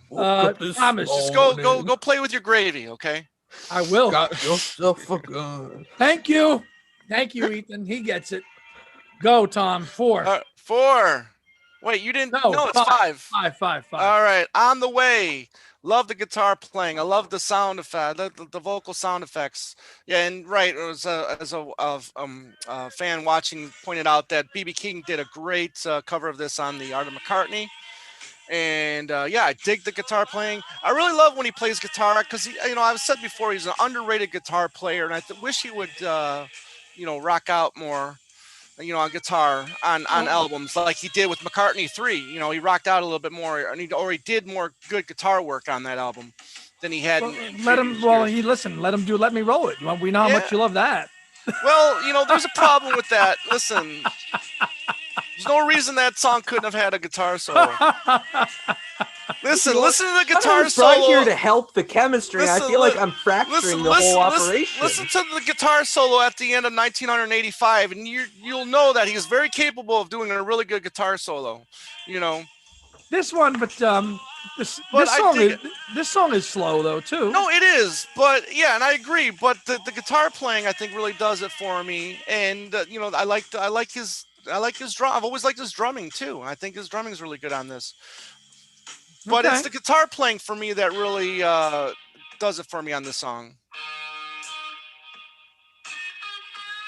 Thomas, Just go play with your gravy, okay? I will. Got yourself a gun. Thank you, Ethan. He gets it. Go, Tom. 4. 4. Wait, you didn't? No, it's 5. 5. All right, On the Way. Love the guitar playing. I love the sound effect, the vocal sound effects. Yeah, and right, it was as a fan watching pointed out that B.B. King did a great cover of this on the Art of McCartney. And yeah, I dig the guitar playing. I really love when he plays guitar because I've said before he's an underrated guitar player, and I wish he would rock out more. On guitar on albums like he did with McCartney III. He rocked out a little bit more, and he did more good guitar work on that album than he had. Let him do Let Me Roll It. We know how much you love that. Well, there's a problem with that. Listen, there's no reason that song couldn't have had a guitar solo. Listen to the guitar solo. I'm right here to help the chemistry. I feel like I'm fracturing the whole operation. Listen to the guitar solo at the end of 1985, and you'll know that he's very capable of doing a really good guitar solo. This one, but this song is slow though too. No, it is, but yeah, and I agree. But the guitar playing, I think, really does it for me. And I like his drum. I've always liked his drumming too. I think his drumming is really good on this. But it's the guitar playing for me that really does it for me on this song.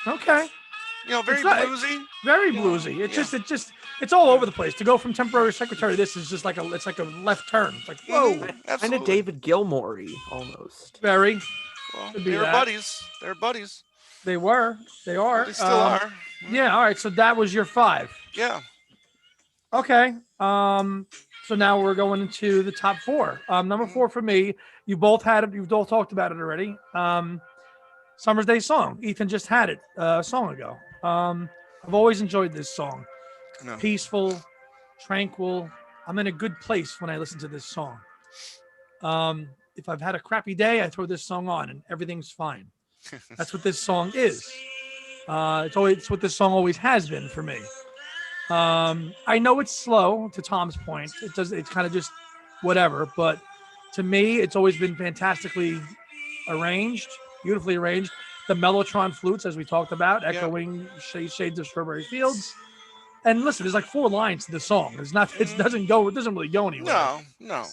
Okay. Very bluesy. Very bluesy. It's all over the place. To go from Temporary Secretary to this is just like a left turn. It's like, whoa. Kind of David Gilmour-y almost. Very. Well, they were buddies. They were buddies. They were. They are. They still are. Yeah. All right. So that was your 5. Yeah. Okay. So now we're going into the top 4. Number 4 for me, you both had it. You've both talked about it already. Summer's Day Song. Ethan just had it a song ago. I've always enjoyed this song. No. Peaceful, tranquil. I'm in a good place when I listen to this song. If I've had a crappy day, I throw this song on and everything's fine. That's what this song is. It's what this song always has been for me. I know it's slow, to Tom's point. It's kind of just whatever, but to me, it's always been fantastically arranged, beautifully arranged. The Mellotron flutes, as we talked about, echoing shades of Strawberry Fields. And listen, there's like 4 lines to the song. It doesn't really go anywhere. No.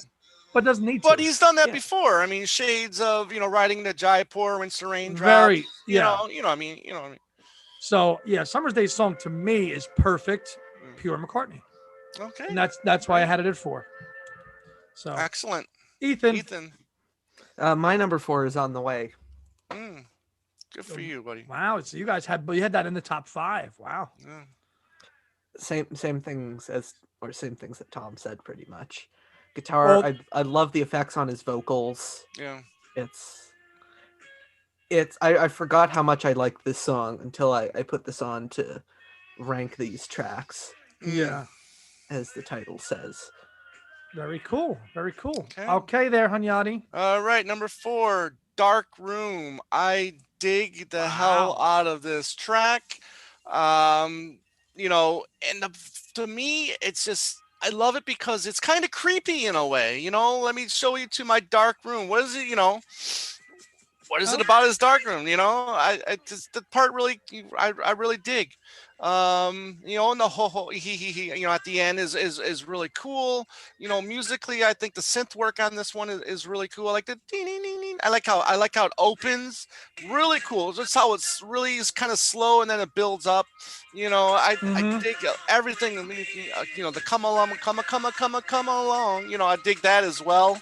But doesn't need to. But he's done that before. I mean, shades of, riding the Jaipur, Rinse the Raindrop. Very, you know what I mean. So yeah, Summer's Day Song to me is perfect, pure McCartney. Okay. And that's why I had it at 4. So excellent. Ethan. My number 4 is On the Way. Good for you, buddy. Wow. So you guys had that in the top 5. Wow. Yeah. Same things that Tom said pretty much. Guitar, I love the effects on his vocals. Yeah. I forgot how much I liked this song until I put this on to rank these tracks. Yeah. As the title says. Very cool. Okay there, Hunyadi. All right, number 4, Dark Room. I dig the hell out of this track. And to me, it's just, I love it because it's kind of creepy in a way. Let me show you to my dark room. What is it? What is it about his dark room? I just, the part really, I really dig. And the whole he at the end is really cool. Musically, I think the synth work on this one is really cool. I like the ding, ding, ding, ding. I like how it opens. Really cool. Just how it's really is kind of slow and then it builds up. I dig everything. The come along. I dig that as well.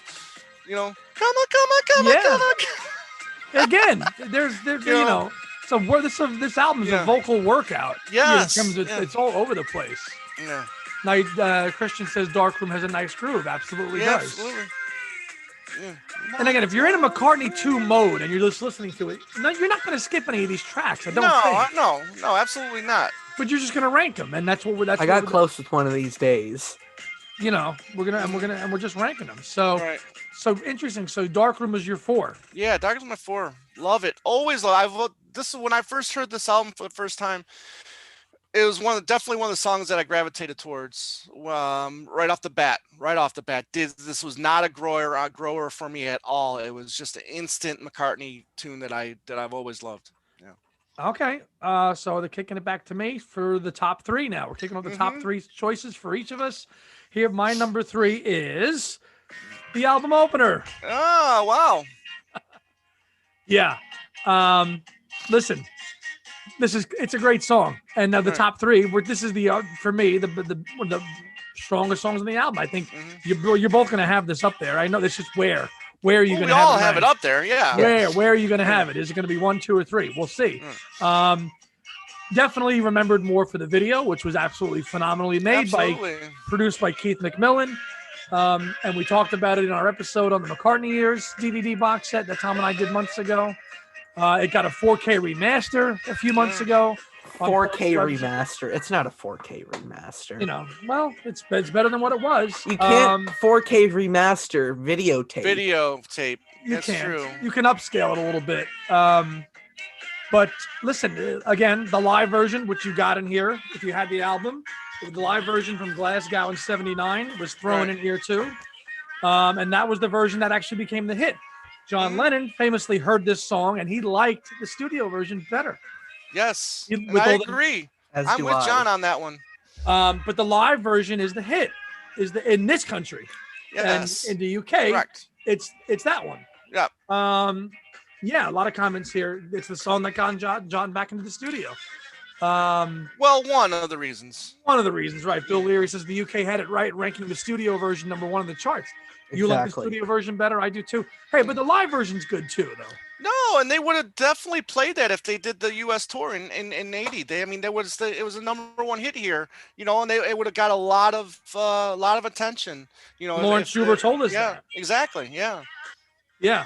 come on, come on, come on, Yeah. come on. Again, there's you know, so where this album is a vocal workout. Yes. In terms of, it's all over the place. Yeah. Now, Christian says Darkroom has a nice groove. Absolutely does. Absolutely. Yeah. And again, if you're in a McCartney II mode and you're just listening to it, you're not going to skip any of these tracks. I don't think. No, absolutely not. But you're just going to rank them, and that's what we're. I got close with one of these days. You know, we're just ranking them. So, so interesting. So, Darkroom is your 4. Yeah, Darkroom's my 4. Love it. Always love. This is when I first heard this album for the first time. It was definitely one of the songs that I gravitated towards right off the bat. This was not a grower for me at all. It was just an instant McCartney tune that I've always loved. Yeah. Okay. So they're kicking it back to me for the top 3 now. We're kicking off the top 3 choices for each of us. Here, my number 3 is the album opener. Oh, wow. Yeah. Listen. It's a great song, and now the top 3. This is for me the one of the strongest songs on the album. I think you're both going to have this up there. I know this is where are you going to have it? We all have it up there, yeah. Where are you going to have it? Is it going to be 1, 2, or 3? We'll see. Definitely remembered more for the video, which was absolutely phenomenally made produced by Keith McMillan. And we talked about it in our episode on the McCartney Years DVD box set that Tom and I did months ago. It got a 4K remaster a few months ago. 4K remaster. It's not a 4K remaster. You know, well, it's better than what it was. You can't 4K remaster videotape. You That's can't. true. You can upscale it a little bit. But listen, again, the live version, which you got in here, if you had the album, the live version from Glasgow in '79 was thrown in here too. And that was the version that actually became the hit. John Lennon famously heard this song and he liked the studio version better. Yes, I agree. I'm with John on that one. But the live version is the hit, in this country. Yes. And in the UK, correct. It's that one. Yeah. Yeah, a lot of comments here. It's the song that got John back into the studio. Well, one of the reasons. Right. Bill Leary says the UK had it right, ranking the studio version #1 on the charts. You like the studio version better? I do too. Hey, but the live version's good too, though. No, and they would have definitely played that if they did the U.S. tour in '80. It was a #1 hit here, you know, and it would have got a lot of attention. You know, Lawrence Schubert told us that. Exactly. Yeah. Yeah.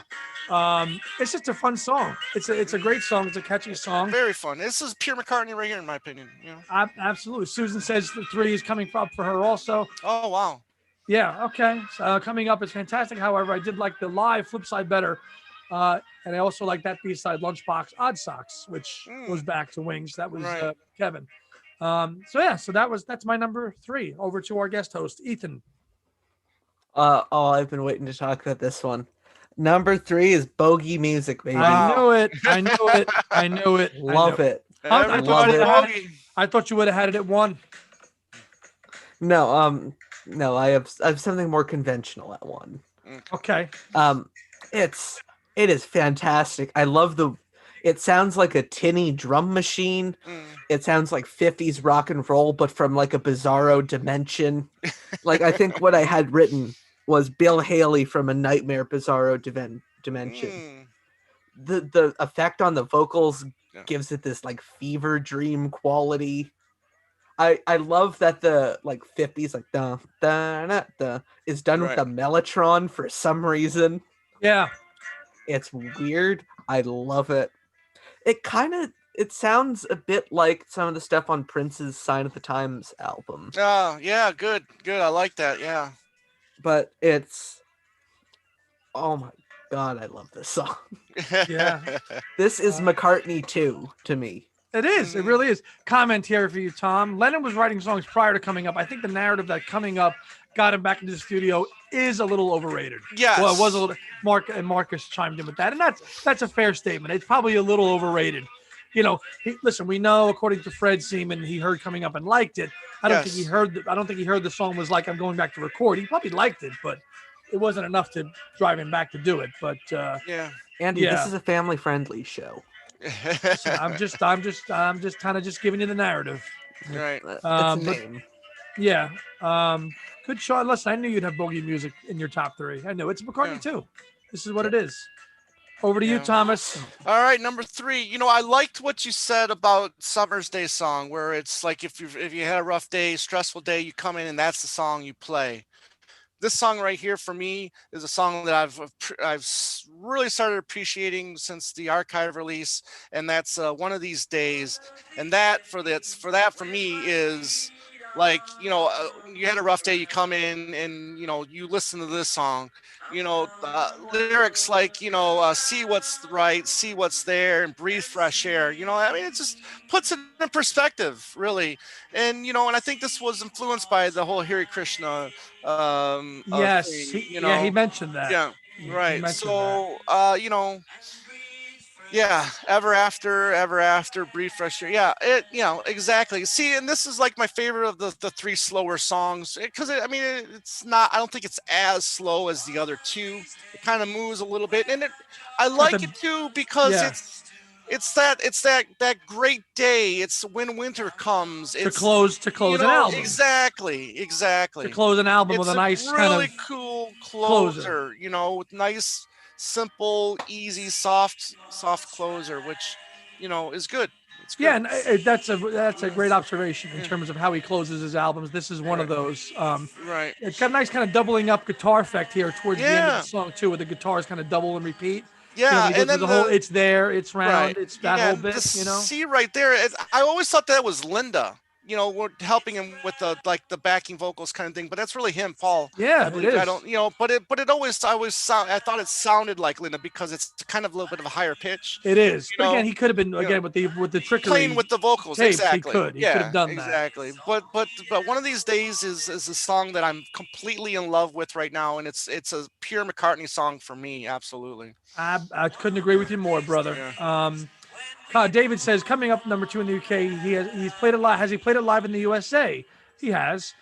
It's just a fun song. It's a great song. It's a catchy song. Very fun. This is pure McCartney right here, in my opinion. You know? Absolutely. Susan says the 3 is coming up for her also. Oh, wow. Yeah. Okay. So, coming up is fantastic. However, I did like the live flip side better. And I also like that B-side Lunchbox Odd Socks, which goes back to Wings. That was Kevin. So that's my number 3. Over to our guest host, Ethan. I've been waiting to talk about this one. Number 3 is Bogey Music, baby. I knew it. Love it. I thought you would have had it at 1. No, I have something more conventional at 1. Okay. It is fantastic. I love it sounds like a tinny drum machine. It sounds like 50s rock and roll, but from like a bizarro dimension. Like, I think what I had written was Bill Haley from A Nightmare Bizarro Dimension. The effect on the vocals gives it this like fever dream quality. I love that the like 50s like da da da da is done with the mellotron for some reason. Yeah. It's weird. I love it. It sounds a bit like some of the stuff on Prince's Sign of the Times album. Oh, yeah, good. I like that, yeah. But oh my God, I love this song. Yeah. This is McCartney II to me. It is. It really is. Comment here for you, Tom. Lennon was writing songs prior to Coming Up. I think the narrative that Coming Up got him back into the studio is a little overrated. Yes. Well, it was a little. Marcus chimed in with that, and that's a fair statement. It's probably a little overrated. You know, listen. We know, according to Fred Seaman, he heard Coming Up and liked it. I don't think he heard the song was like, I'm going back to record. He probably liked it, but it wasn't enough to drive him back to do it. But Andy, this is a family-friendly show. So I'm just kind of just giving you the narrative. Right. It's a name. Yeah. Good shot. Listen, I knew you'd have boogie music in your top 3. I knew it's McCartney too. This is what it is. Over to you, Thomas. All right, number 3. You know, I liked what you said about Summer's Day song, where it's like if you had a rough day, stressful day, you come in and that's the song you play. This song right here for me is a song that I've really started appreciating since the archive release, and that's One of These Days. And that for me is like, you know, you had a rough day, you come in and, you know, you listen to this song, you know, lyrics like, you know, see what's right, see what's there, and breathe fresh air. You know, I mean, it just puts it in perspective, really. And, you know, and I think this was influenced by the whole Hare Krishna Yes, thing, you yeah, he know. mentioned that. Yeah, He right. mentioned So, you know, yeah, ever after, breathe fresh air. Yeah, you know, exactly. See, and this is like my favorite of the 3 slower songs, because I mean, it's not. I don't think it's as slow as the other 2. It kind of moves a little bit, and I like it too because yeah. it's that great day. It's when winter comes. To It's, close you an know, album. exactly. To close an album with It's a nice really kind of cool closer. closer, you know, with nice, simple, easy, soft closer, which, you know, is good. It's good. Yeah, and that's a great observation in terms of how he closes his albums. This is one of those. Right. It's got a nice kind of doubling up guitar effect here towards the end of Yeah. the song too, where the guitars kind of double and repeat. Yeah, You know, when he goes and through then the whole, it's there, it's round, right. it's that Yeah, whole and bit. the You know. C right there. I always thought that was Linda. You know, we're helping him with the the backing vocals kind of thing, but that's really him, Paul. Yeah, I it believe. I is. don't, you know, but it always sound. I thought it sounded like Linda because it's kind of a little bit of a higher pitch. It is, You but again, know, he could have been you know, with the trickery playing with the vocals. tapes. He Exactly. could Yeah, have done that. exactly. But One of These Days is a song that I'm completely in love with right now, and it's a pure McCartney song for me. Absolutely. I couldn't agree with you more, brother. Yeah. David says coming up number 2 in the UK. He's played it live. Has he played it live in the USA? He has.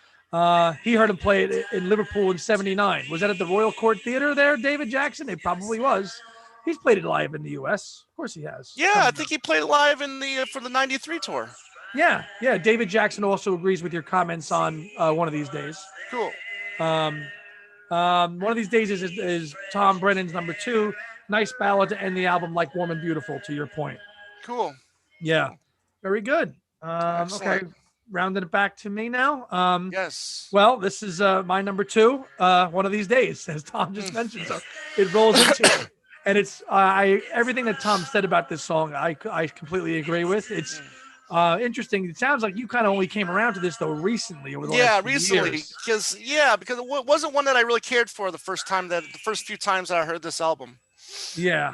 He heard him play it in Liverpool in '79. Was that at the Royal Court Theatre there, David Jackson? It probably was. He's played it live in the US. Of course he has. Yeah, I think he played live in the for the '93 tour. Yeah. David Jackson also agrees with your comments on One of These Days. Cool. One of These Days is Tom Brennan's number 2. Nice ballad to end the album, like Warm and Beautiful, to your point. Cool. Yeah. Very good. Okay. Rounding it back to me now. Yes. Well, this is my number 2. One of These Days, as Tom just mentioned. So it rolls into it. And it's everything that Tom said about this song, I completely agree with. It's interesting. It sounds like you kind of only came around to this though recently over the last few recently years. because it wasn't one that I really cared for the first few times that I heard this album. Yeah.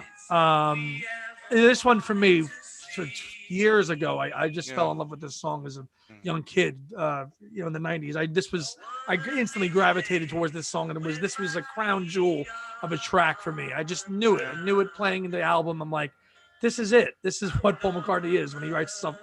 This one for me, years ago, I just fell in love with this song as a young kid. In the '90s, I instantly gravitated towards this song, and this was a crown jewel of a track for me. I just knew it. I knew it playing in the album. I'm like, this is it. This is what Paul McCartney is when he writes stuff.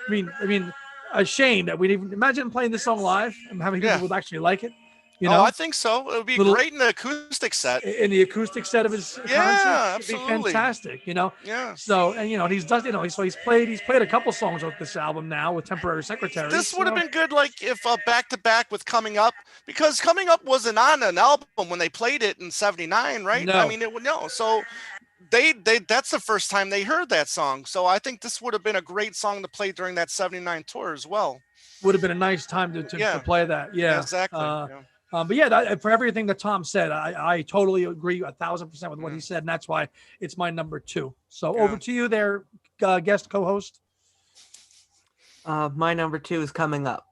I mean, a shame that we'd even imagine playing this song live and having people would actually like it. You know, I think so. It would be great in the acoustic set. In the acoustic set of his concert, absolutely. it'd be fantastic. You know. Yeah. So he's done. So he's played a couple songs with this album now with Temporary Secretary. This would have been good, like if back to back with Coming Up, because Coming Up wasn't on an album when they played it in '79, right? No. I mean, So they that's the first time they heard that song. So I think this would have been a great song to play during that '79 tour as well. Would have been a nice time to play that. Yeah, exactly. But for everything that Tom said, I totally agree 1,000% with what he said, and that's why it's my number 2. So over to you there, guest co-host. My number 2 is Coming Up.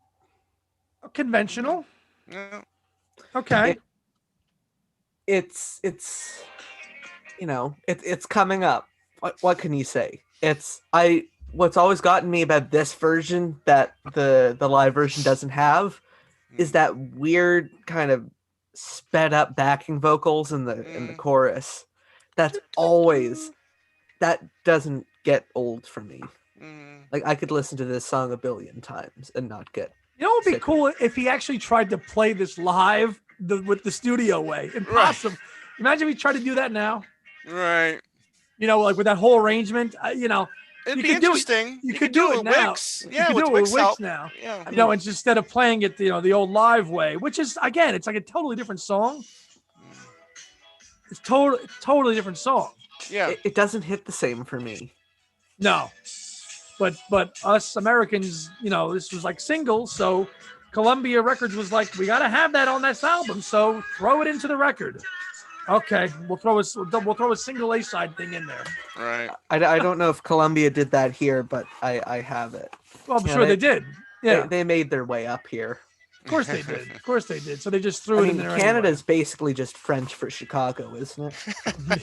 Conventional. Yeah. Okay. It's coming up. What can you say? What's always gotten me about this version that the live version doesn't have is that weird kind of sped up backing vocals in the chorus. That doesn't get old for me. Like I could listen to this song a billion times and not get. You know what would be cool if he actually tried to play this live with the studio way. Impossible. Right. Imagine if he tried to do that now. Right. Like with that whole arrangement, It'd You be could do it- interesting. you could do it with now. Wix. You Yeah, could with do it with Wix Wix help. now. Yeah. You know, and instead of playing it, the old live way, which is again, it's like a totally different song. It's totally different song. Yeah. It doesn't hit the same for me. No, but us Americans, you know, this was like singles, so Columbia Records was like, we got to have that on this album, so throw it into the record. Okay, we'll throw a single A side thing in there. Right. I don't know if Columbia did that here, but I have it. Well, I'm Yeah, sure they did. Yeah, They made their way up here. of course they did. Of course they did. So they just threw I it mean, in there. Canada's basically just French for Chicago, isn't it? Anyway.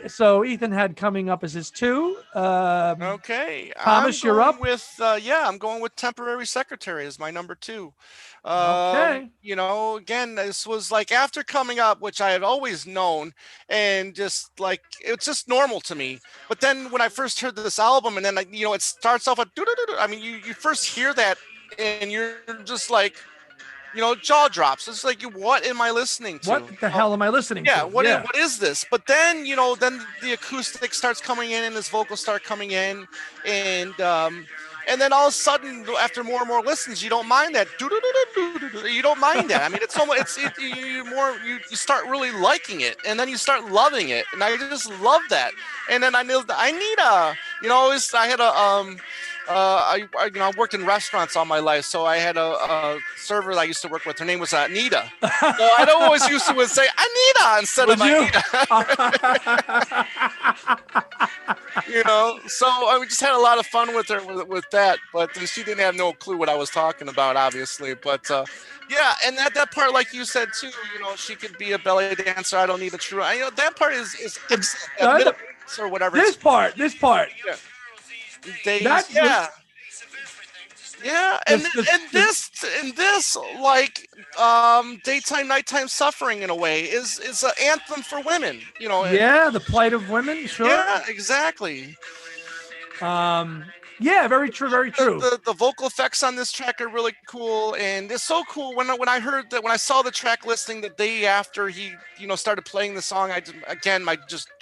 So Ethan had coming up as his 2. Okay. Thomas, you're up. I'm going with Temporary Secretary as my number 2. Okay. You know, again, this was like after coming up, which I had always known, and just like it's just normal to me. But then when I first heard this album, and then it starts off with I mean, you first hear that, and you're just like, jaw drops. It's like, what am I listening to? What the hell am I listening to? What is this? But then, then the acoustic starts coming in and his vocals start coming in, and then all of a sudden, after more and more listens, you don't mind that. You don't mind that. I mean, it's almost you start really liking it, and then you start loving it, and I just love that. And then I had a I worked in restaurants all my life, so I had a server that I used to work with. Her name was Anita. So I'd always used to say Anita instead of Anita. So I just had a lot of fun with her with that. But she didn't have no clue what I was talking about, obviously. But and that part, like you said too, she could be a ballet dancer. I don't need a true. That part is excellent. Or whatever. This part. Yeah. And this like daytime nighttime suffering in a way is an anthem for women, the plight of women. Sure. Yeah, exactly. Very true, very true. The vocal effects on this track are really cool, and it's so cool when I saw the track listing the day after he started playing the song. My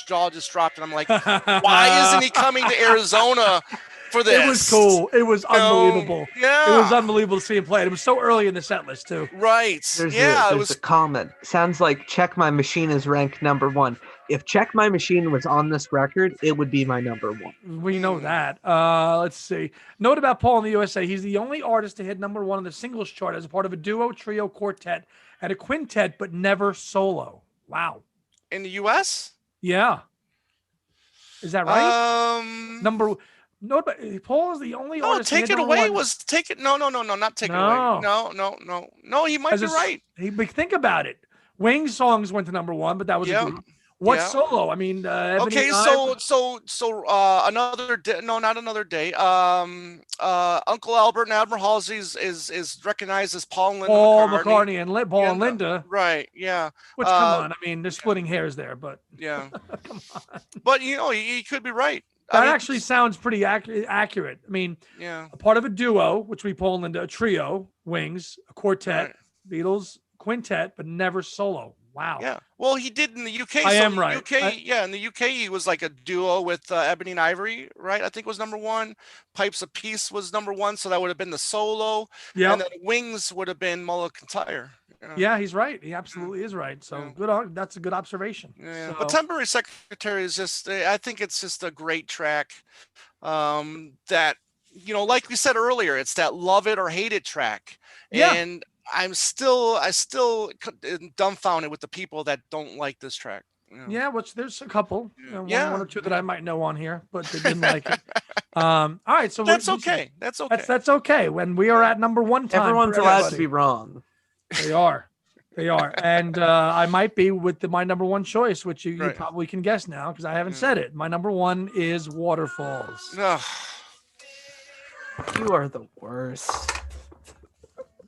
jaw just dropped, and I'm like, why isn't he coming to Arizona for this? It was cool. It was unbelievable. Yeah, it was unbelievable to see him play it. It was so early in the set list too. Right. There's a comment. Sounds like Check My Machine is ranked number 1. If Check My Machine was on this record, it would be my number 1. We know that. Let's see. Note about Paul in the USA. He's the only artist to hit number 1 on the singles chart as a part of a duo, trio, quartet, and a quintet, but never solo. Wow. In the US? Yeah. Is that right? No, but Paul is the only artist. Take it away. Not take it away. No, he might be right. Think about it. Wings songs went to number 1, but that was a group. What solo? I mean, okay, so another day. No, not another day. Uncle Albert and Admiral Halsey is recognized as Paul and Linda McCartney and Paul and Linda. Right. Yeah. Which come on, I mean, they're splitting hairs there, but yeah. Come on. But he could be right. That actually sounds pretty accurate. I mean, a part of a duo, which would be Paul and Linda, a trio, Wings, a quartet, right. Beatles, quintet, but never solo. Wow. Yeah. Well, he did in the UK. I am right. In the UK, he was like a duo with Ebony and Ivory, right? I think was number 1. Pipes of Peace was number 1, so that would have been the solo. Yeah. And then Wings would have been Mull McIntyre. Yeah, he's right. He absolutely is right. So good. That's a good observation. Yeah. So. But Temporary Secretary is just. I think it's just a great track. That like we said earlier, it's that love it or hate it track. Yeah. And I still dumbfounded with the people that don't like this track. Yeah, which there's a couple, one or two that I might know on here, but they didn't like it. All right, so that's okay. That's okay. That's okay. When we are at number 1 time, everyone's allowed to be wrong. They are, and I might be with my number 1 choice, which you probably can guess now because I haven't said it. My number 1 is Waterfalls. You are the worst.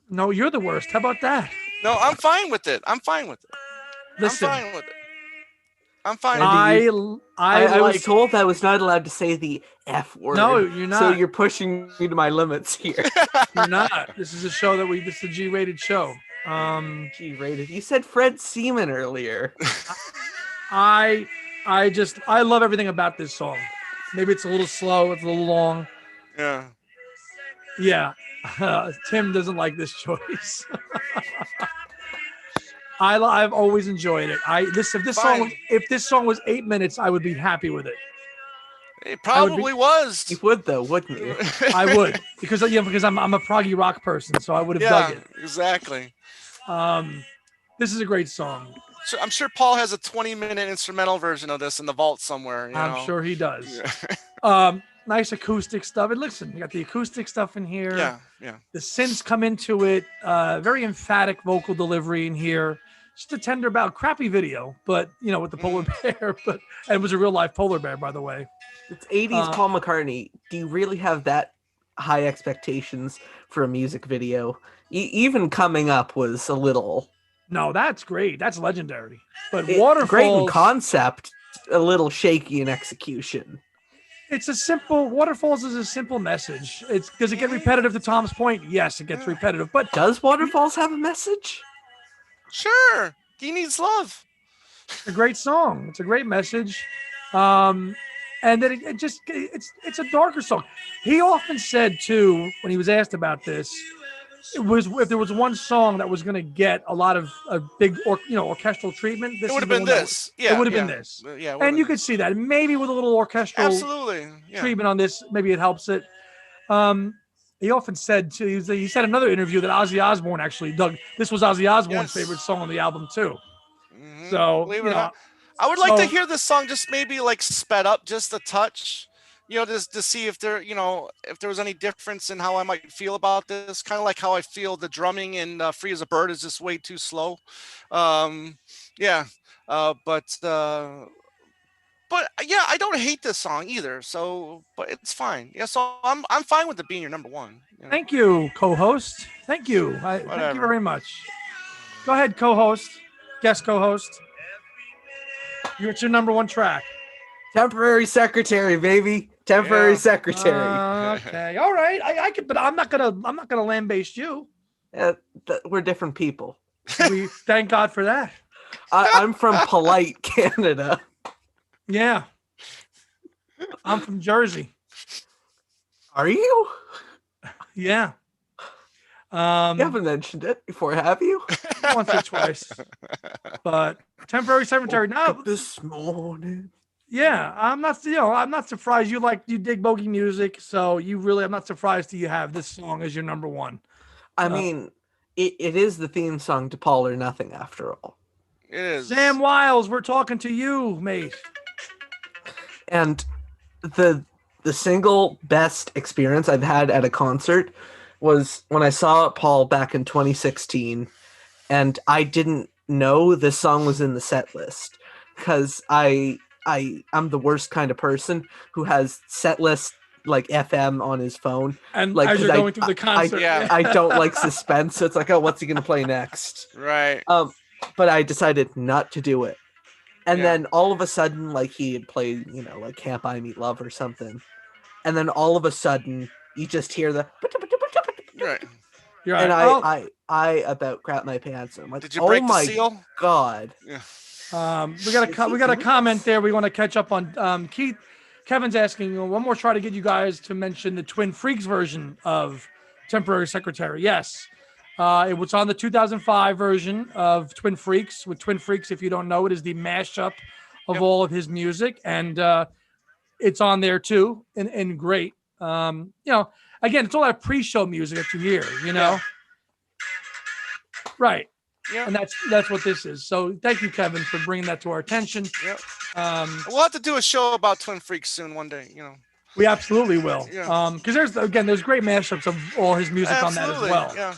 No, you're the worst. How about that? No, I'm fine with it. Listen, I'm fine with it. I was told I was not allowed to say the F word. No, you're not. So you're pushing me to my limits here. You're not. This is a show this is a G-rated show. G-rated. You said Fred Seaman earlier. I I love everything about this song. Maybe it's a little slow, it's a little long. Yeah. Yeah. Tim doesn't like this choice. I've always enjoyed it. If this song was 8 minutes, I would be happy with it. It probably was. You would though, wouldn't you? I would because I'm a proggy rock person, so I would have dug it. Exactly. This is a great song. So I'm sure Paul has a 20-minute instrumental version of this in the vault somewhere. I'm sure he does. Yeah. Nice acoustic stuff. And listen, you got the acoustic stuff in here. Yeah. The synths come into it. Very emphatic vocal delivery in here. Just a tender about crappy video, but with the polar bear. And it was a real life polar bear, by the way. It's 80s Paul McCartney. Do you really have that high expectations for a music video? Even Coming Up was a little... No, that's great. That's legendary. But Waterfalls... Great in concept, a little shaky in execution. Waterfalls is a simple message. Does it get repetitive to Tom's point? Yes, it gets repetitive. But does Waterfalls have a message? Sure. He needs love. It's a great song. It's a great message. And then it's a darker song. He often said too, when he was asked about this, if there was one song that was going to get a lot of a big orchestral treatment, it would have been this. It would have been this. Yeah, and you could see that maybe with a little orchestral treatment on this, maybe it helps it. He often said too. He said in another interview that Ozzy Osbourne actually dug. This was Ozzy Osbourne's favorite song on the album too. Mm-hmm. So believe it or not, I would like to hear this song just maybe like sped up just a touch. Just to see if there was any difference in how I might feel about this. Kind of like how I feel the drumming in "Free as a Bird" is just way too slow. But yeah, I don't hate this song either. So, but it's fine. Yeah, so I'm fine with it being your number one. Thank you, co-host. Thank you. Thank you very much. Go ahead, co-host, guest co-host. It's your number one track. Temporary Secretary, baby. Temporary Secretary. Okay, all right. I could, but I'm not gonna lambaste you. We're different people. We thank God for that. I'm from polite Canada. Yeah, I'm from Jersey. Are you? Yeah. You haven't mentioned it before, have you? Once or twice. But Temporary Secretary. No, this morning. Yeah, I'm not surprised you dig bogey music, so I'm not surprised that you have this song as your number one. I mean, it is the theme song to Paul or Nothing after all. It is. Sam Wiles, we're talking to you, mate. And the single best experience I've had at a concert was when I saw Paul back in 2016, and I didn't know this song was in the set list because I'm the worst kind of person who has set list like FM on his phone. And like, as you're going through the concert. I don't like suspense. So it's like, oh, what's he going to play next? Right. But I decided not to do it. And then all of a sudden, like he had played, like Can't Buy Me Love or something. And then all of a sudden you just hear the... Right. You're right. And I about crap my pants. I'm like, did you break the seal? God. Yeah. We got a comment there. We want to catch up on. Keith, Kevin's asking one more try to get you guys to mention the Twin Freaks version of Temporary Secretary. Yes, it was on the 2005 version of Twin Freaks. With Twin Freaks, if you don't know, it is the mashup of all of his music, and it's on there too, and great. Again, it's all that pre-show music that you hear. Right. Yeah. And that's what this is. So thank you, Kevin, for bringing that to our attention. Yep. We'll have to do a show about Twin Freaks soon one day, We absolutely will. Yeah. Because there's great mashups of all his music on that as well. Yeah.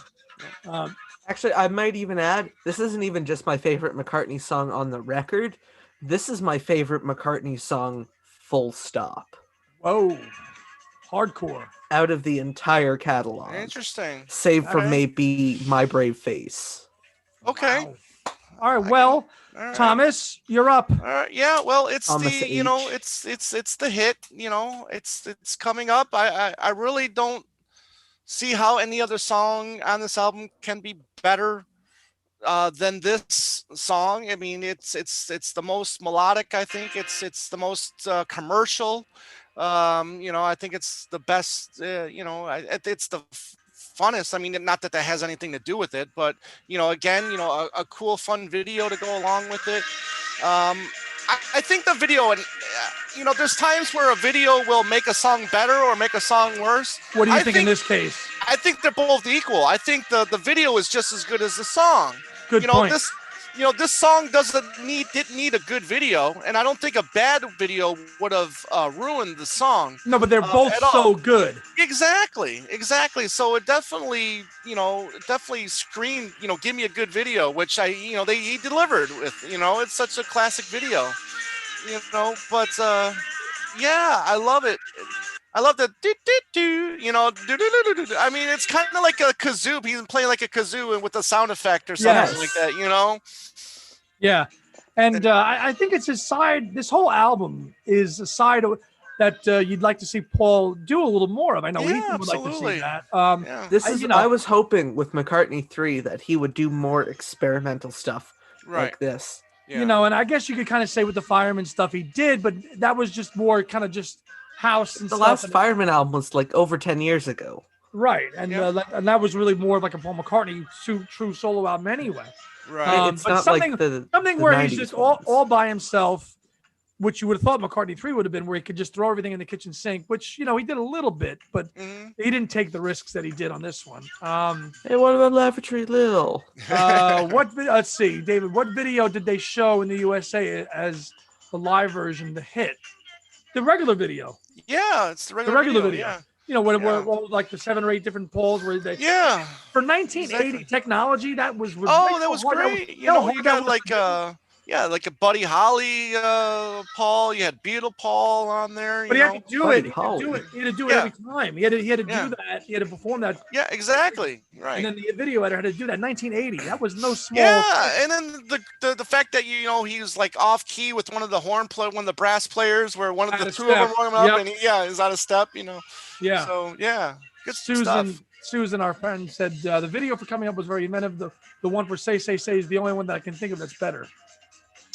Actually, I might even add, this isn't even just my favorite McCartney song on the record. This is my favorite McCartney song, full stop. Whoa. Hardcore. Out of the entire catalog. Interesting. Save for maybe My Brave Face. Okay. Wow. All right. Well, all right. Thomas, you're up. All right. Yeah. Well, it's Thomas the H. it's the hit. It's coming up. I really don't see how any other song on this album can be better than this song. I mean, it's the most melodic. I think it's the most commercial. I think it's the best. It's the funnest. I mean, not that that has anything to do with it, but again, a cool, fun video to go along with it. I think the video, and there's times where a video will make a song better or make a song worse. What do you think in this case? I think they're both equal. I think the video is just as good as the song. Good point. This song didn't need a good video, and I don't think a bad video would have ruined the song. No, but they're both so good. Exactly. So it definitely screamed, give me a good video, which he delivered with. It's such a classic video. But yeah, I love it. I love the I mean, it's kind of like a kazoo. He's playing like a kazoo and with a sound effect or something like that, Yeah, and I think it's his side. This whole album is a side that you'd like to see Paul do a little more of. I know Ethan would like to see that. This is I was hoping with McCartney III that he would do more experimental stuff like this. Yeah. And I guess you could kind of say with the Fireman stuff he did, but that was just more kind of just house and stuff. The last Fireman album was like over 10 years ago. Right, and that was really more like a Paul McCartney true solo album anyway. Right, it's not something where he's just all by himself, which you would have thought McCartney III would have been, where he could just throw everything in the kitchen sink, which he did a little bit, but he didn't take the risks that he did on this one. Hey, what about Lavatory Lil? Let's see, David. What video did they show in the USA as the live version, the hit? The regular video. Yeah, it's the regular video. Yeah. Where like the 7 or 8 different polls where they. Yeah. For 1980 technology, that was. That was great. You got like a Buddy Holly Paul. You had Beatle Paul on there. But he had to do it. He had to do it every time. He had to do that. He had to perform that. Yeah, exactly. Right. And then the video editor had to do that. 1980. That was no small. Yeah, and then the fact that he was like off key with one of the one of the brass players, where one of the two of them rung him up, and he's out of step. Yeah. So good stuff. Susan, our friend, said the video for Coming Up was very inventive. The one for Say is the only one that I can think of that's better.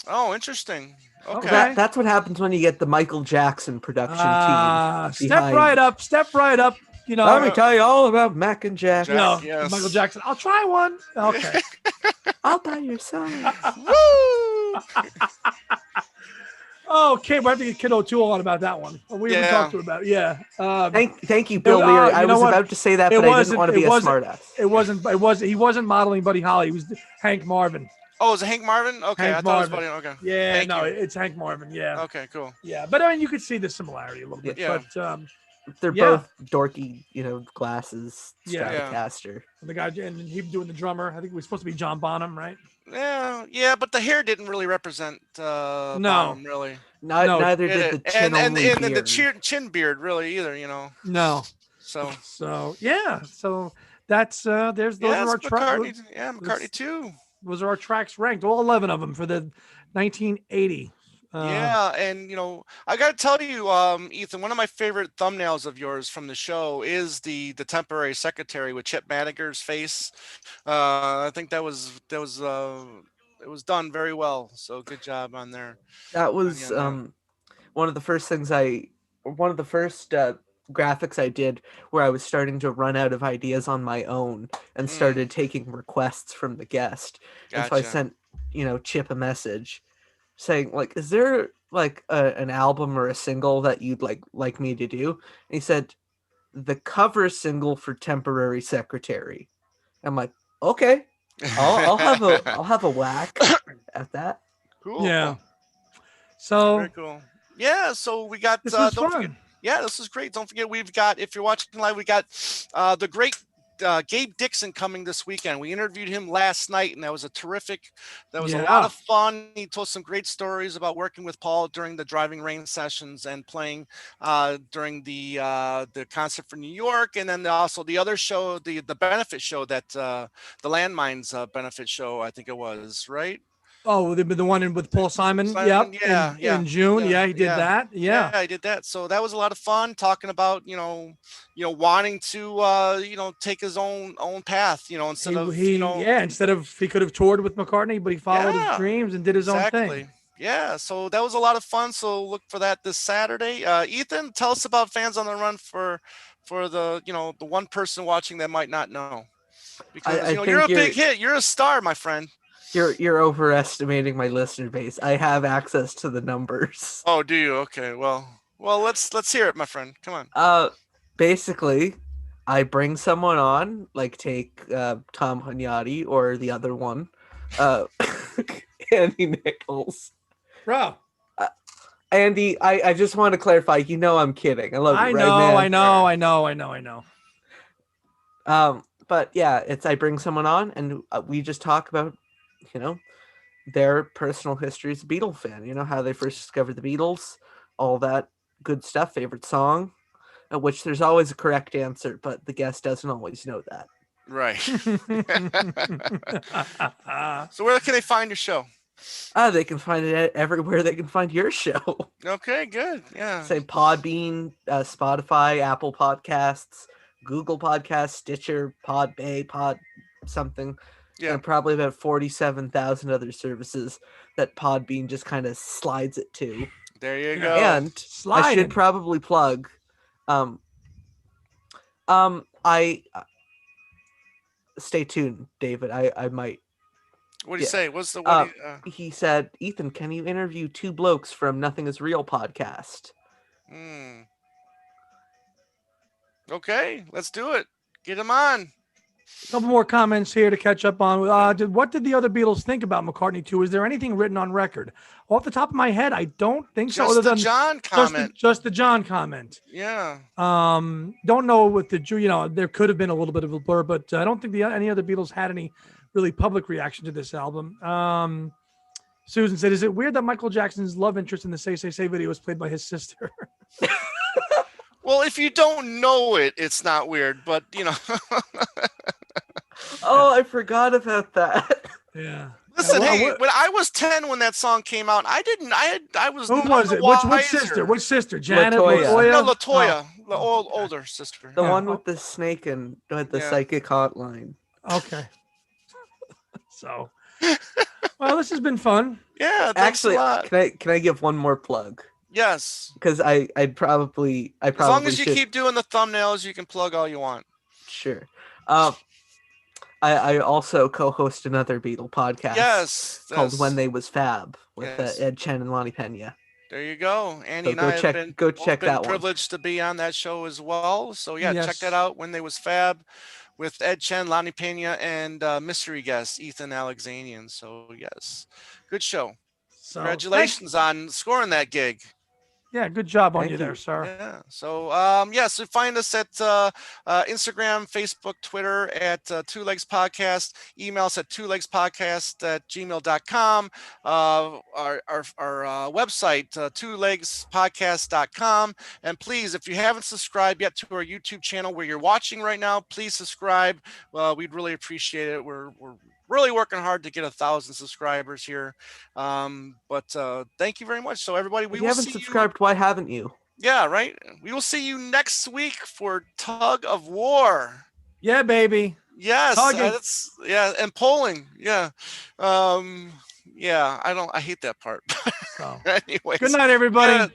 Oh, interesting. Okay. That's what happens when you get the Michael Jackson production team. Step right up. Let me tell you all about Mac and Jack. Michael Jackson. I'll try one. Okay. I'll buy your song. Woo! Okay, we have to get Kid O'Toole on about that one. We haven't talked to him about it. Yeah. Thank you, Bill Leary. I was about to say that, but I didn't want to be a smartass. He wasn't modeling Buddy Holly. He was Hank Marvin. Oh, is it Hank Marvin? Okay, Hank I thought Marvin. It was Buddy. Okay. Yeah, it's Hank Marvin. Yeah. Okay, cool. Yeah, but I mean, you could see the similarity a little bit. Yeah. But they're both dorky, glasses, Stratocaster. And the guy, and he doing the drummer. I think it was supposed to be John Bonham, right? Yeah, but the hair didn't really represent Bonham, really. Neither did the chin and the chin beard, really, either. No. So yeah. So that's those are our tracks. Yeah, McCartney II. Those are our tracks ranked, all 11 of them for the 1980. And I got to tell you, Ethan, one of my favorite thumbnails of yours from the show is the temporary secretary with Chip Madiger's face. I think that was it was done very well. So good job on there. That was one of the first graphics I did where I was starting to run out of ideas on my own and started taking requests from the guest. Gotcha. And so I sent, Chip a message saying, like, is there like an album or a single that you'd like me to do? And he said, the cover single for Temporary Secretary. I'm like, okay, I'll have a whack at that. Cool. Yeah. So very cool. Yeah. So we got this is fun. Forget, this is great. Don't forget, we've got, if you're watching live, we got the great Gabe Dixon coming this weekend. We interviewed him last night, and that was a lot of fun. He told some great stories about working with Paul during the Driving Rain sessions and playing during the concert for New York, and then also the other show, the benefit show that the Landmines benefit show, I think it was, right? Oh, the one with Paul Simon. Simon, Yep. yeah, In June. yeah, Yeah, he did that. Yeah. I did that. So that was a lot of fun talking about, wanting to, take his own path, instead of, Instead of he could have toured with McCartney, but he followed his yeah, dreams and did his own thing. exactly. Yeah, so that was a lot of fun. So look for that this Saturday. Ethan, tell us about Fans on the Run for the the one person watching that might not know, because I you're a think big hit. You're a star, my friend. You're overestimating my listener base. I have access to the numbers. Oh, do you? Okay. Well, let's hear it, my friend. Come on. Basically, I bring someone on, like take Tom Hunyadi or the other one, Andy Nichols. Bro. Andy, I just want to clarify. You know I'm kidding. I love you, right, man? I know. But yeah, I bring someone on and we just talk about, their personal history as a Beatle fan. How they first discovered the Beatles, all that good stuff. Favorite song, which there's always a correct answer, but the guest doesn't always know that. Right. So where can they find your show? They can find it everywhere they can find your show. Okay, good. Yeah. Say Podbean, Spotify, Apple Podcasts, Google Podcasts, Stitcher, Podbay, Pod something. Yeah. And probably about 47,000 other services that Podbean just kind of slides it to. There you go. And I should probably plug. I stay tuned, David. I might. What do you say? What's the? He said, Ethan, can you interview two blokes from Nothing Is Real podcast? Okay, let's do it. Get him on. A couple more comments here to catch up on. What did the other Beatles think about McCartney II? Is there anything written on record? Off the top of my head, I don't think so. Just the John comment. Just the John comment. Yeah. Don't know what there could have been a little bit of a blur, but I don't think any other Beatles had any really public reaction to this album. Susan said, "Is it weird that Michael Jackson's love interest in the Say Say Say video was played by his sister?" Well, if you don't know it, it's not weird, but Oh, I forgot about that. Yeah. Listen, when I was 10 when that song came out, I was. Who was it? Which sister? Which sister? Janet? LaToya. No, LaToya, the older sister. The one with the snake and the psychic hotline. Okay. So, well, this has been fun. Yeah, thanks a lot. Can I give one more plug? Yes. Because I probably as long as you keep doing the thumbnails, you can plug all you want. Sure. I also co-host another Beatle podcast. Yes. Called When They Was Fab with Ed Chen and Lonnie Pena. There you go. Andy and I have been that privileged to be on that show as well. So check that out. When They Was Fab with Ed Chen, Lonnie Pena, and mystery guest Ethan Alexanian. So yes, good show. So, congratulations on scoring that gig. Yeah, good job on you there, sir. Yeah. So, so find us at Instagram, Facebook, Twitter at Two Legs Podcast. Email us at twolegspodcast@gmail.com. Our website, twolegspodcast.com. And please, if you haven't subscribed yet to our YouTube channel where you're watching right now, please subscribe. We'd really appreciate it. We're really working hard to get 1,000 subscribers here. But thank you very much. So everybody, if you haven't subscribed, why haven't you? Yeah, right. We will see you next week for Tug of War. Yeah, baby. Yes. And polling. Yeah. I hate that part. Anyways. Good night, everybody.